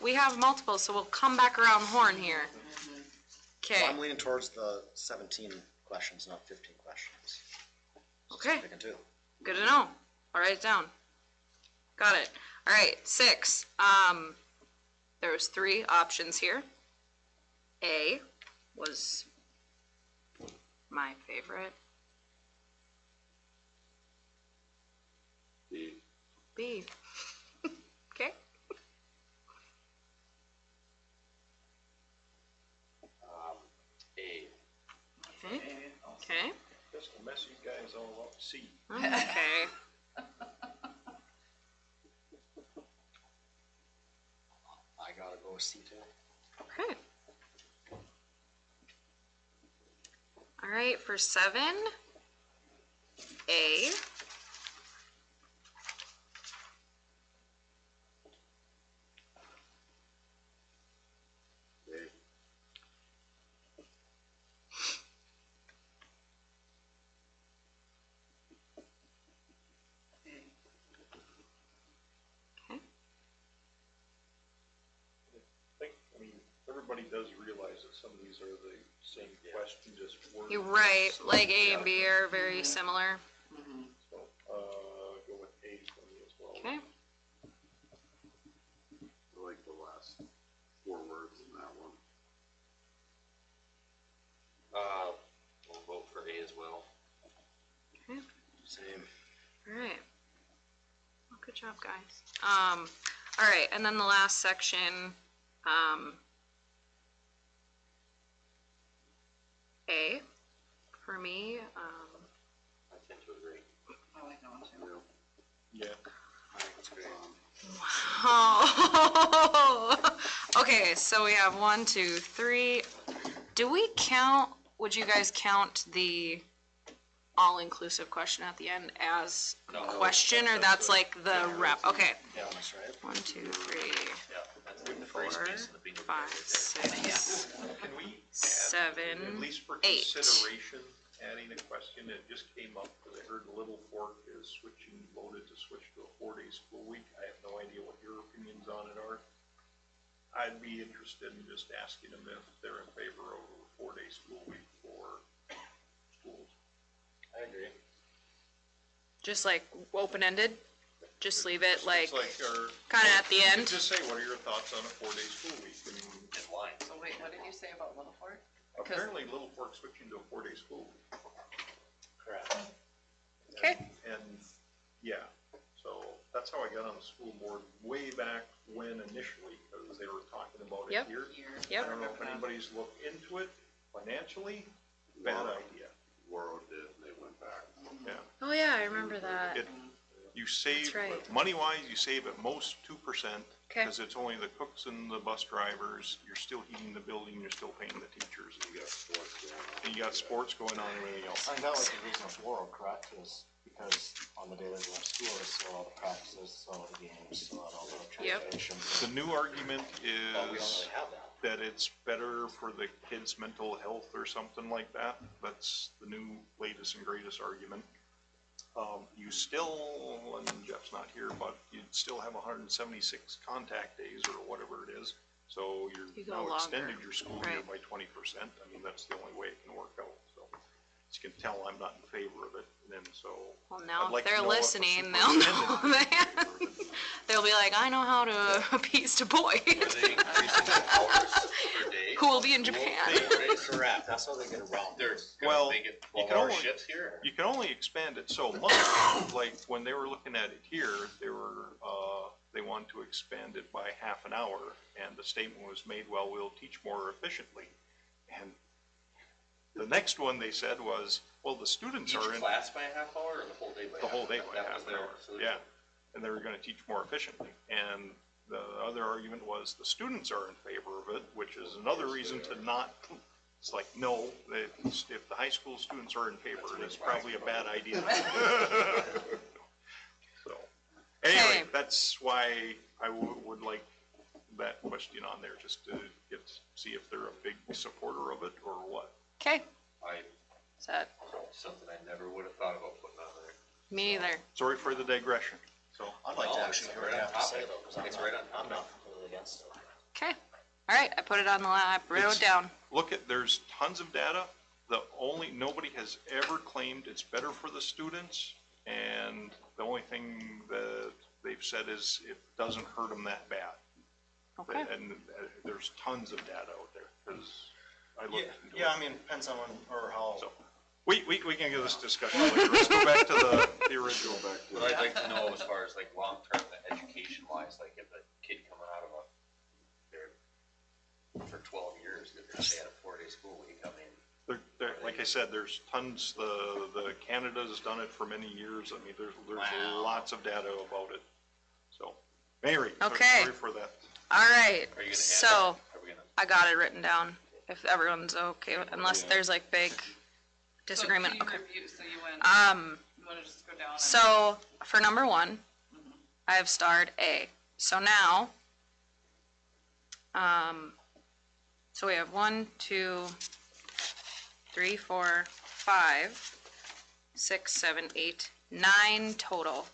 we have multiple, so we'll come back around horn here. So Okay. I'm leaning towards the 17 questions, not 15 questions. Okay. Picking 2. Good to know. I'll write it down. Got it. All right, 6. There was 3 options here. A was my favorite. D. B. Okay. A. Okay. A also. Okay. Guess the messy guy is all up C. Okay. I gotta go with C too. Okay. All right, for 7, A. A. I mean, everybody does realize that some of these are the same question, just worded. You're right, like A and B are very similar. Mhm. So, go with A for me as well. Okay. I like the last 4 words in that one. We'll vote for A as well. Same. All right. Well, good job, guys. All right, and then the last section A for me, I tend to agree. I like that one too. Yeah. I think it's great. oh. Okay, so we have 1, 2, 3. Do we count, would you guys count the all-inclusive question at the end as a No. question, or that's like the rep? Okay. Yeah, that's right. 1, 2, 3, Yeah, that's the phrase 4, piece of the bingo 5, card right there. 6. Can we add, 7, at least for 8. consideration, adding a question that just came up, because I heard Little Fork is voted to switch to a 4-day school week. I have no idea what your opinions on it are. I'd be interested in just asking them if they're in favor of a 4-day school week for schools. I agree. Just like open-ended? Just leave it like, It's like, or. kinda at the you end? could just say, what are your thoughts on a 4-day school week? And In line. So wait, what did you say about Little Fort? Because apparently Little Fork switching to a 4-day school week. Correct. okay, And, yeah, so that's how I got on the school board way back when initially, because they were talking about it Yep. here. years. Yep. I don't know if anybody's looked into it financially, bad idea, Warroad did, and they went back. yeah. oh yeah, I remember that. It, you save, right. money-wise, you save at most 2%, Okay. because it's only the cooks and the bus drivers, you're still heating the building, you're still paying the teachers. You got sports going on. And you got sports going on and everything else. I think that was the reason it's Laurel, correct, is because on the day they're going to school, they still all the practices, still all the games, still all the Yep. translations. The new argument But we don't is really have that. that it's better for the kids' mental health or something like that. That's the new latest and greatest argument. You still, and Jeff's not here, but you'd still have 176 contact days or whatever it is. So You you're go now longer, extended your school year right. by 20%. I mean, that's the only way it can work out, so. As you can tell, I'm not in favor of it, and so. Well, now I'd like if to they're know if the listening, they'll know superintendent that. is in favor of it. They'll be like, I know how to appease to boy. Are they increasing the hours per day? Who will be in Japan? Correct, that's how they get around. They're Well, gonna make it you can 12-hour only- shifts here? You can only expand it so much. Like when they were looking at it here, they wanted to expand it by half an hour, and the statement was made, well, we'll teach more efficiently. And the next one they said was, well, the students Each are in class by a half hour or the whole day by the half? whole day by That half was an their hour. solution. Yeah, and they were gonna teach more efficiently. And the other argument was the students are in favor of it, which is another reason to not. It's like, no, if the high school students are in favor, it's probably a bad idea. So, anyway, Okay. that's why I would like that question on there, just to see if they're a big supporter of it or what. Okay, Is that, something I never would have thought about putting on there. me either. Sorry for the digression, so. I'd like to No, actually it's hear what right you on have to say topic. though, because It's right on I'm topic. not completely against it. Okay, all right, I put it on the lap, wrote It's- it down. Look at, there's tons of data. Nobody has ever claimed it's better for the students. And the only thing that they've said is it doesn't hurt them that bad. Okay, And there's tons of data out there, because I looked into Yeah, it. I mean, depends on when, or how. So, we can get this discussion later. Let's go back to the original. But I'd like to know as far as like long-term education wise, like if a kid coming out of for 12 years, they're gonna stay at a 4-day school week, I mean. Like I said, there's tons, the Canada's done it for many years. I mean, there's Wow. lots of data about it. So, Mary, Okay. sorry for that. all right, Are you gonna add so that? Are we gonna? I got it written down, if everyone's okay, unless there's like big disagreement, So okay. can you review, so you went, you wanna just go down and? So for number 1, I have starred A. So now, so we have 1, 2, 3, 4, 5, 6, 7, 8, 9 total.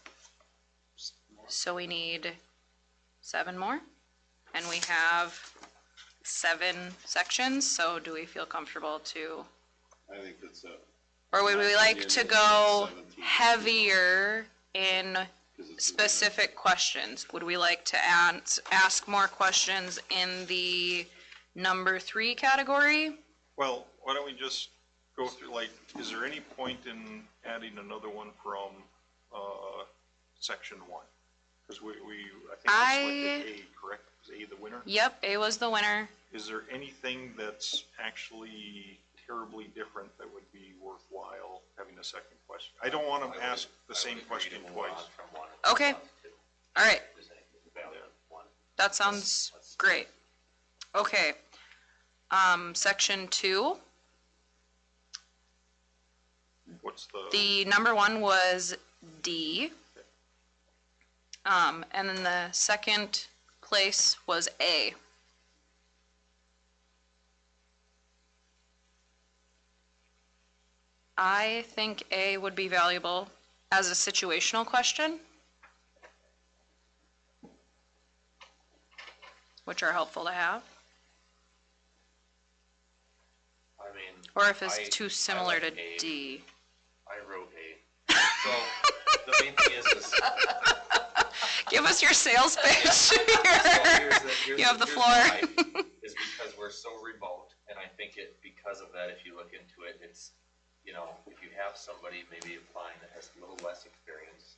So we need 7 more, and we have 7 sections, so do we feel comfortable to, I think that's a, or would we like to go 17. heavier in 'cause it's- specific questions? Would we like to ask more questions in the number 3 category? Well, why don't we just go through, like, is there any point in adding another one from, section 1? Because I think we selected A, correct? Was A the winner? Yep, A was the winner. Is there anything that's actually terribly different that would be worthwhile having a second question? I don't want to ask the same question twice. Okay. All right, Valid one. that sounds great. Okay. Section 2, What's the number 1 was D. And then the second place was A. I think A would be valuable as a situational question, which are helpful to have. I mean. Or if it's I- too I similar like to A. D. I wrote A. So, the main thing is Give us your sales pitch So here. You have the here's floor. why, is because we're so remote, and I think because of that, if you look into it, it's, if you have somebody maybe applying that has a little less experience,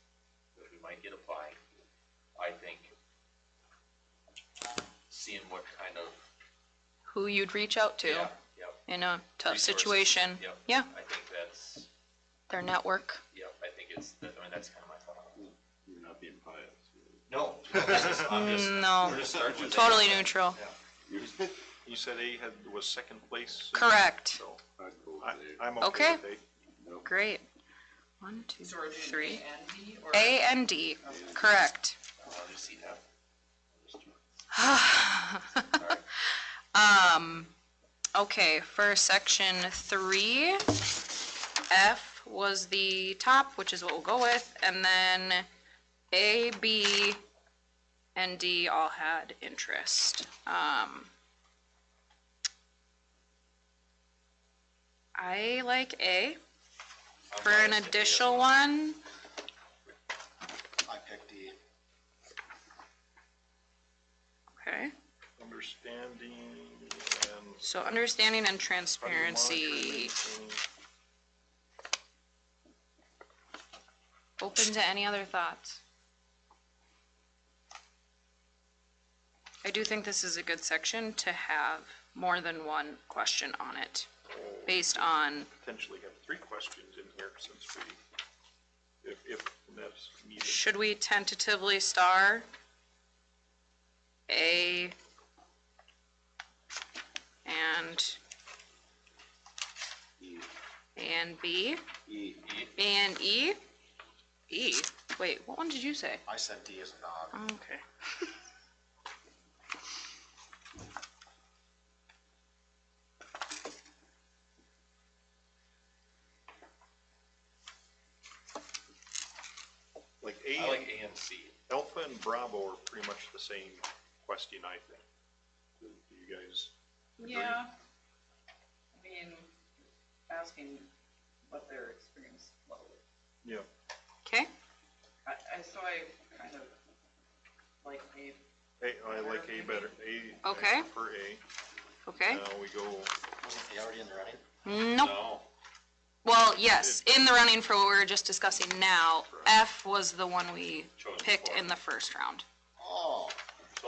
that we might get applying, I think seeing what kind of, Who you'd reach out to yeah, yep, in a tough resources. situation. Yep. Yeah, I think that's, their network. yep, I think that's kind of my thought. You're not being biased. No, No, we're just starting with totally A. neutral. Yeah. You said A was second place? Correct. So I'd go with A. I'm Okay. okay with A. Great. 1, 2, So we're doing 3. A and B, or? A and D. Correct. I'll just see that. Okay, for section 3, F was the top, which is what we'll go with, and then A, B, and D all had interest. I like A. For an additional one, I picked D. okay, Understanding and. so understanding and how do you transparency. monitor, maintain- Open to any other thoughts? I do think this is a good section to have more than one question on it, based on, Potentially have 3 questions in here since if that's needed. should we tentatively star A and E. A and B, E. A and E? E, wait, what one did you say? I said D as a dog. Okay. Like I like A and C. Alpha and Bravo are pretty much the same question, I think. Do you guys agree? Yeah. I mean, asking what their experience level is. Yeah. Okay, So I kind of like A. I like A better. A. Okay. I prefer A. okay. Now we go. Wasn't A already in the running? Nope. No. Well, yes, in the running for what we were just discussing now, F was the one we Chose picked before. in the first round. Oh, So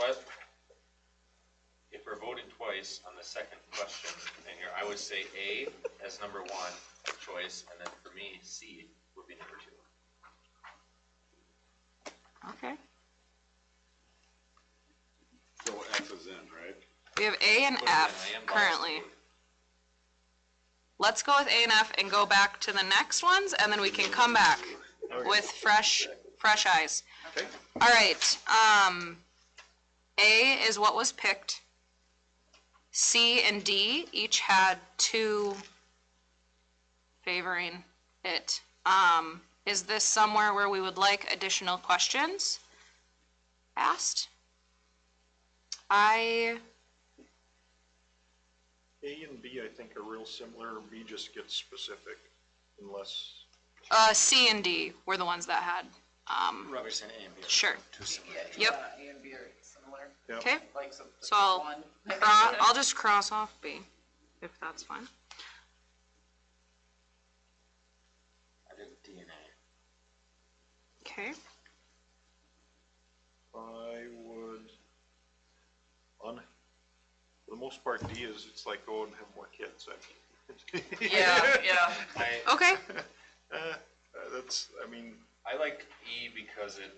if we're voting twice on the second question in here, I would say A as number 1 choice, and then for me, C would be number 2. Okay. So F is in, right? We have A and Put it in, F I am biased. currently. Let's go with A and F and go back to the next ones, and then we can come back with fresh eyes. Okay. All right, A is what was picked. C and D each had 2 favoring it. Is this somewhere where we would like additional questions asked? A and B, I think, are real similar. B just gets specific unless. C and D were the ones that had, Robert's saying A and B. are Sure. Too similar. Yep. A and B are similar. Yep. Okay, Like some. So I'll one. I'll just cross off B, if that's fine. I did D and A. Okay. I would, for the most part, D is, it's like go and have more kids. Yeah. Okay, That's, I mean, I like E because it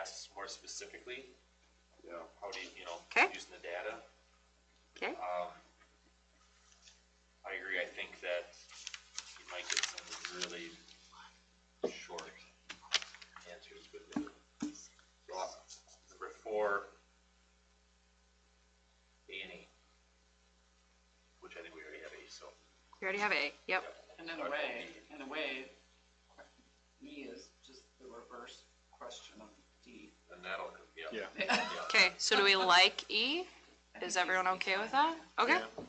asks more specifically, Yeah. how do you, Okay. using the data. okay, I agree, I think that you might get some really short answers with it. So, number 4, A and E, which I think we already have A, so. we already have A, yep. And in a way, E is just the reverse question of D. And that'll, yeah. Okay, so do we like E? Is everyone okay with that? Okay, Yeah.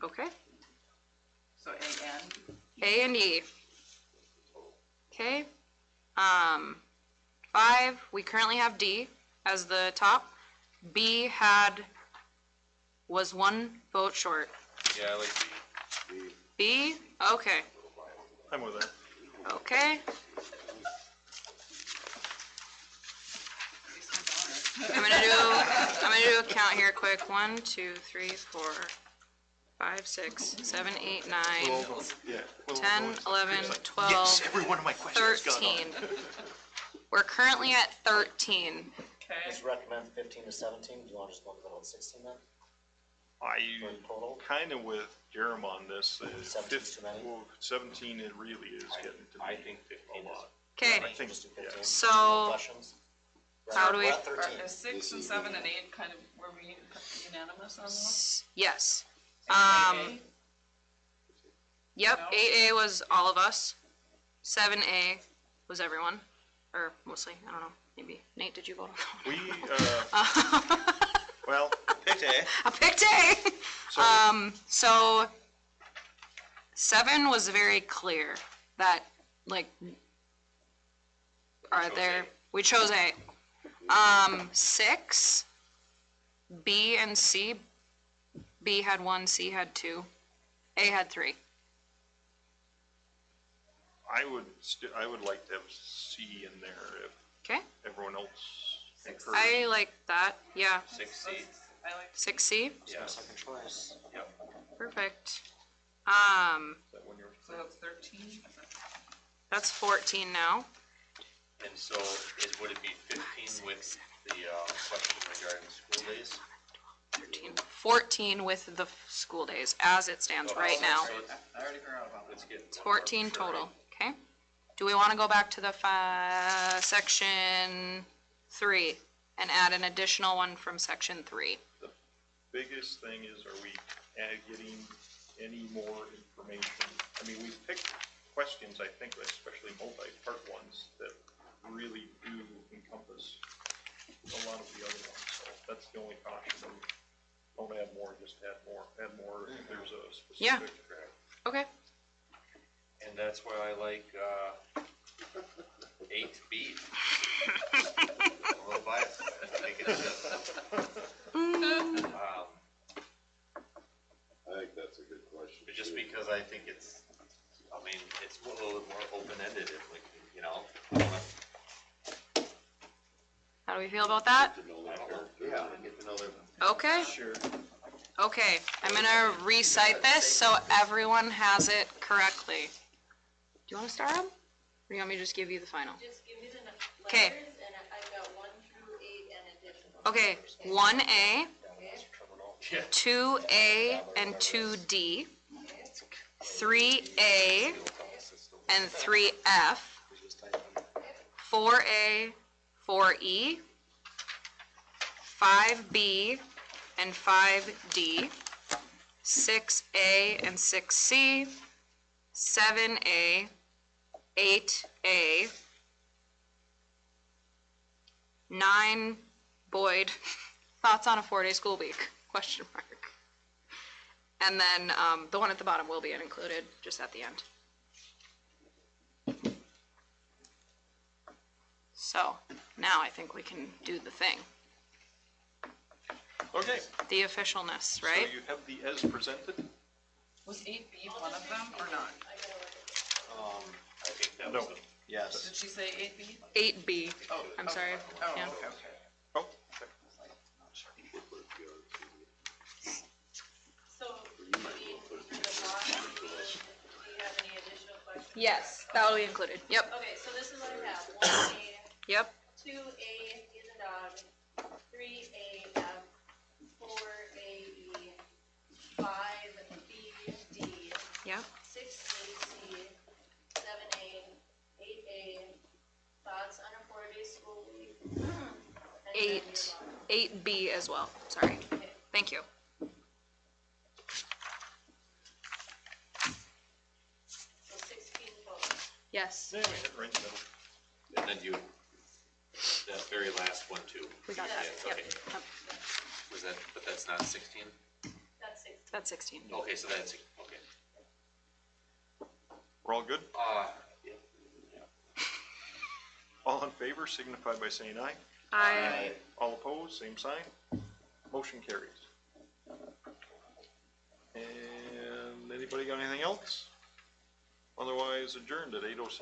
okay. So A and A and E. Okay, 5, we currently have D as the top. B was 1 vote short. Yeah, I like B. B, okay, I'm with that. okay. I'm gonna do a count here quick. 1, 2, 3, 4, 5, 6, 7, 8, 9, Yeah. 10, 11, 12, Yes, every one of my questions got on. 13. We're currently at 13. Okay. Just recommend 15 to 17, do you wanna just go to the middle at 16 then, I for total? kind of with Jerem on this. 17's too many? 17, it really is getting to me I think 15 a is. lot. Okay, I think, Just do yeah. 15. so Questions? how do we- We're at 13. Are 6 and 7 and 8 kind of, were we unanimous on those? yes. A? Yep, No? 8A was all of us. 7A was everyone, or mostly, I don't know, maybe. Nate, did you vote on We, well, Picked A. I picked A. so, So 7 was very clear that, like, are chose there, A. we chose A. 6, B and C, B had 1, C had 2, A had 3. I would like to have C in there if Okay, everyone else Six. concurs. I like that, yeah. 6C, I like 6C, yeah. Second choice. Yep. perfect. Is that when you're? So that's 13. That's 14 now. And so would it be 15 with the question regarding school days? 13, 14 with the school days, as it stands right now. So it's- I already forgot about let's that. get It's one more 14 for sure, total, right? okay? Do we want to go back to the section 3 and add an additional one from section 3? Biggest thing is, are we getting any more information? I mean, we've picked questions, I think, especially multi-part ones, that really do encompass a lot of the other ones. So that's the only caution. Don't add more, just add more. Add more if there's a Yeah. specific. Okay, And that's why I like 8B. A little biased. I think it's, I think that's a good question. but just too. because I think it's a little bit more open-ended if we, I don't know. how do we feel about that? To know that I don't know. character. Yeah, get to know them. Okay, Sure. okay, I'm gonna recite this so everyone has it correctly. Do you want to start them? Or do you want me to just give you the final? Just give me the Okay. letters, and I've got 1 through 8 and additional. Okay, 1A, Yeah. 2A, and 2D, 3A, and 3F, 4A, 4E, 5B, and 5D, 6A, and 6C, 7A, 8A, 9, Boyd, thoughts on a 4-day school week, question mark. And then, the one at the bottom will be included, just at the end. So, now I think we can do the thing, Okay. the officialness, So right? you have the as presented? Was 8B one of them or not? I think that No. was the Yes. Did she say 8B? 8B. Oh. I'm okay. sorry. Oh, Yeah. okay, okay. Oh, okay. So, maybe for the block, do you have any additional questions? Yes, that will be included. Yep. Okay, so this is what I have, 1A, Yep. 2A is a dog, 3AF, 4AE, 5BD, Yep. 6AC, 7A, 8A, thoughts on a 4-day school week? And then Eight. the above. 8B as well. Sorry. Okay. Thank you. So 16 total. Yes. Yeah, we hit right in the middle. And then you, that very last one too. We got Yeah, that. Yep. okay. Yep. Was that, but that's not 16? That's 16. That's 16. Okay, so that's, okay. We're all good? Yeah. All in favor signify by saying aye. I. All opposed, same sign. Motion carries. And anybody got anything else? Otherwise adjourned at 8:06.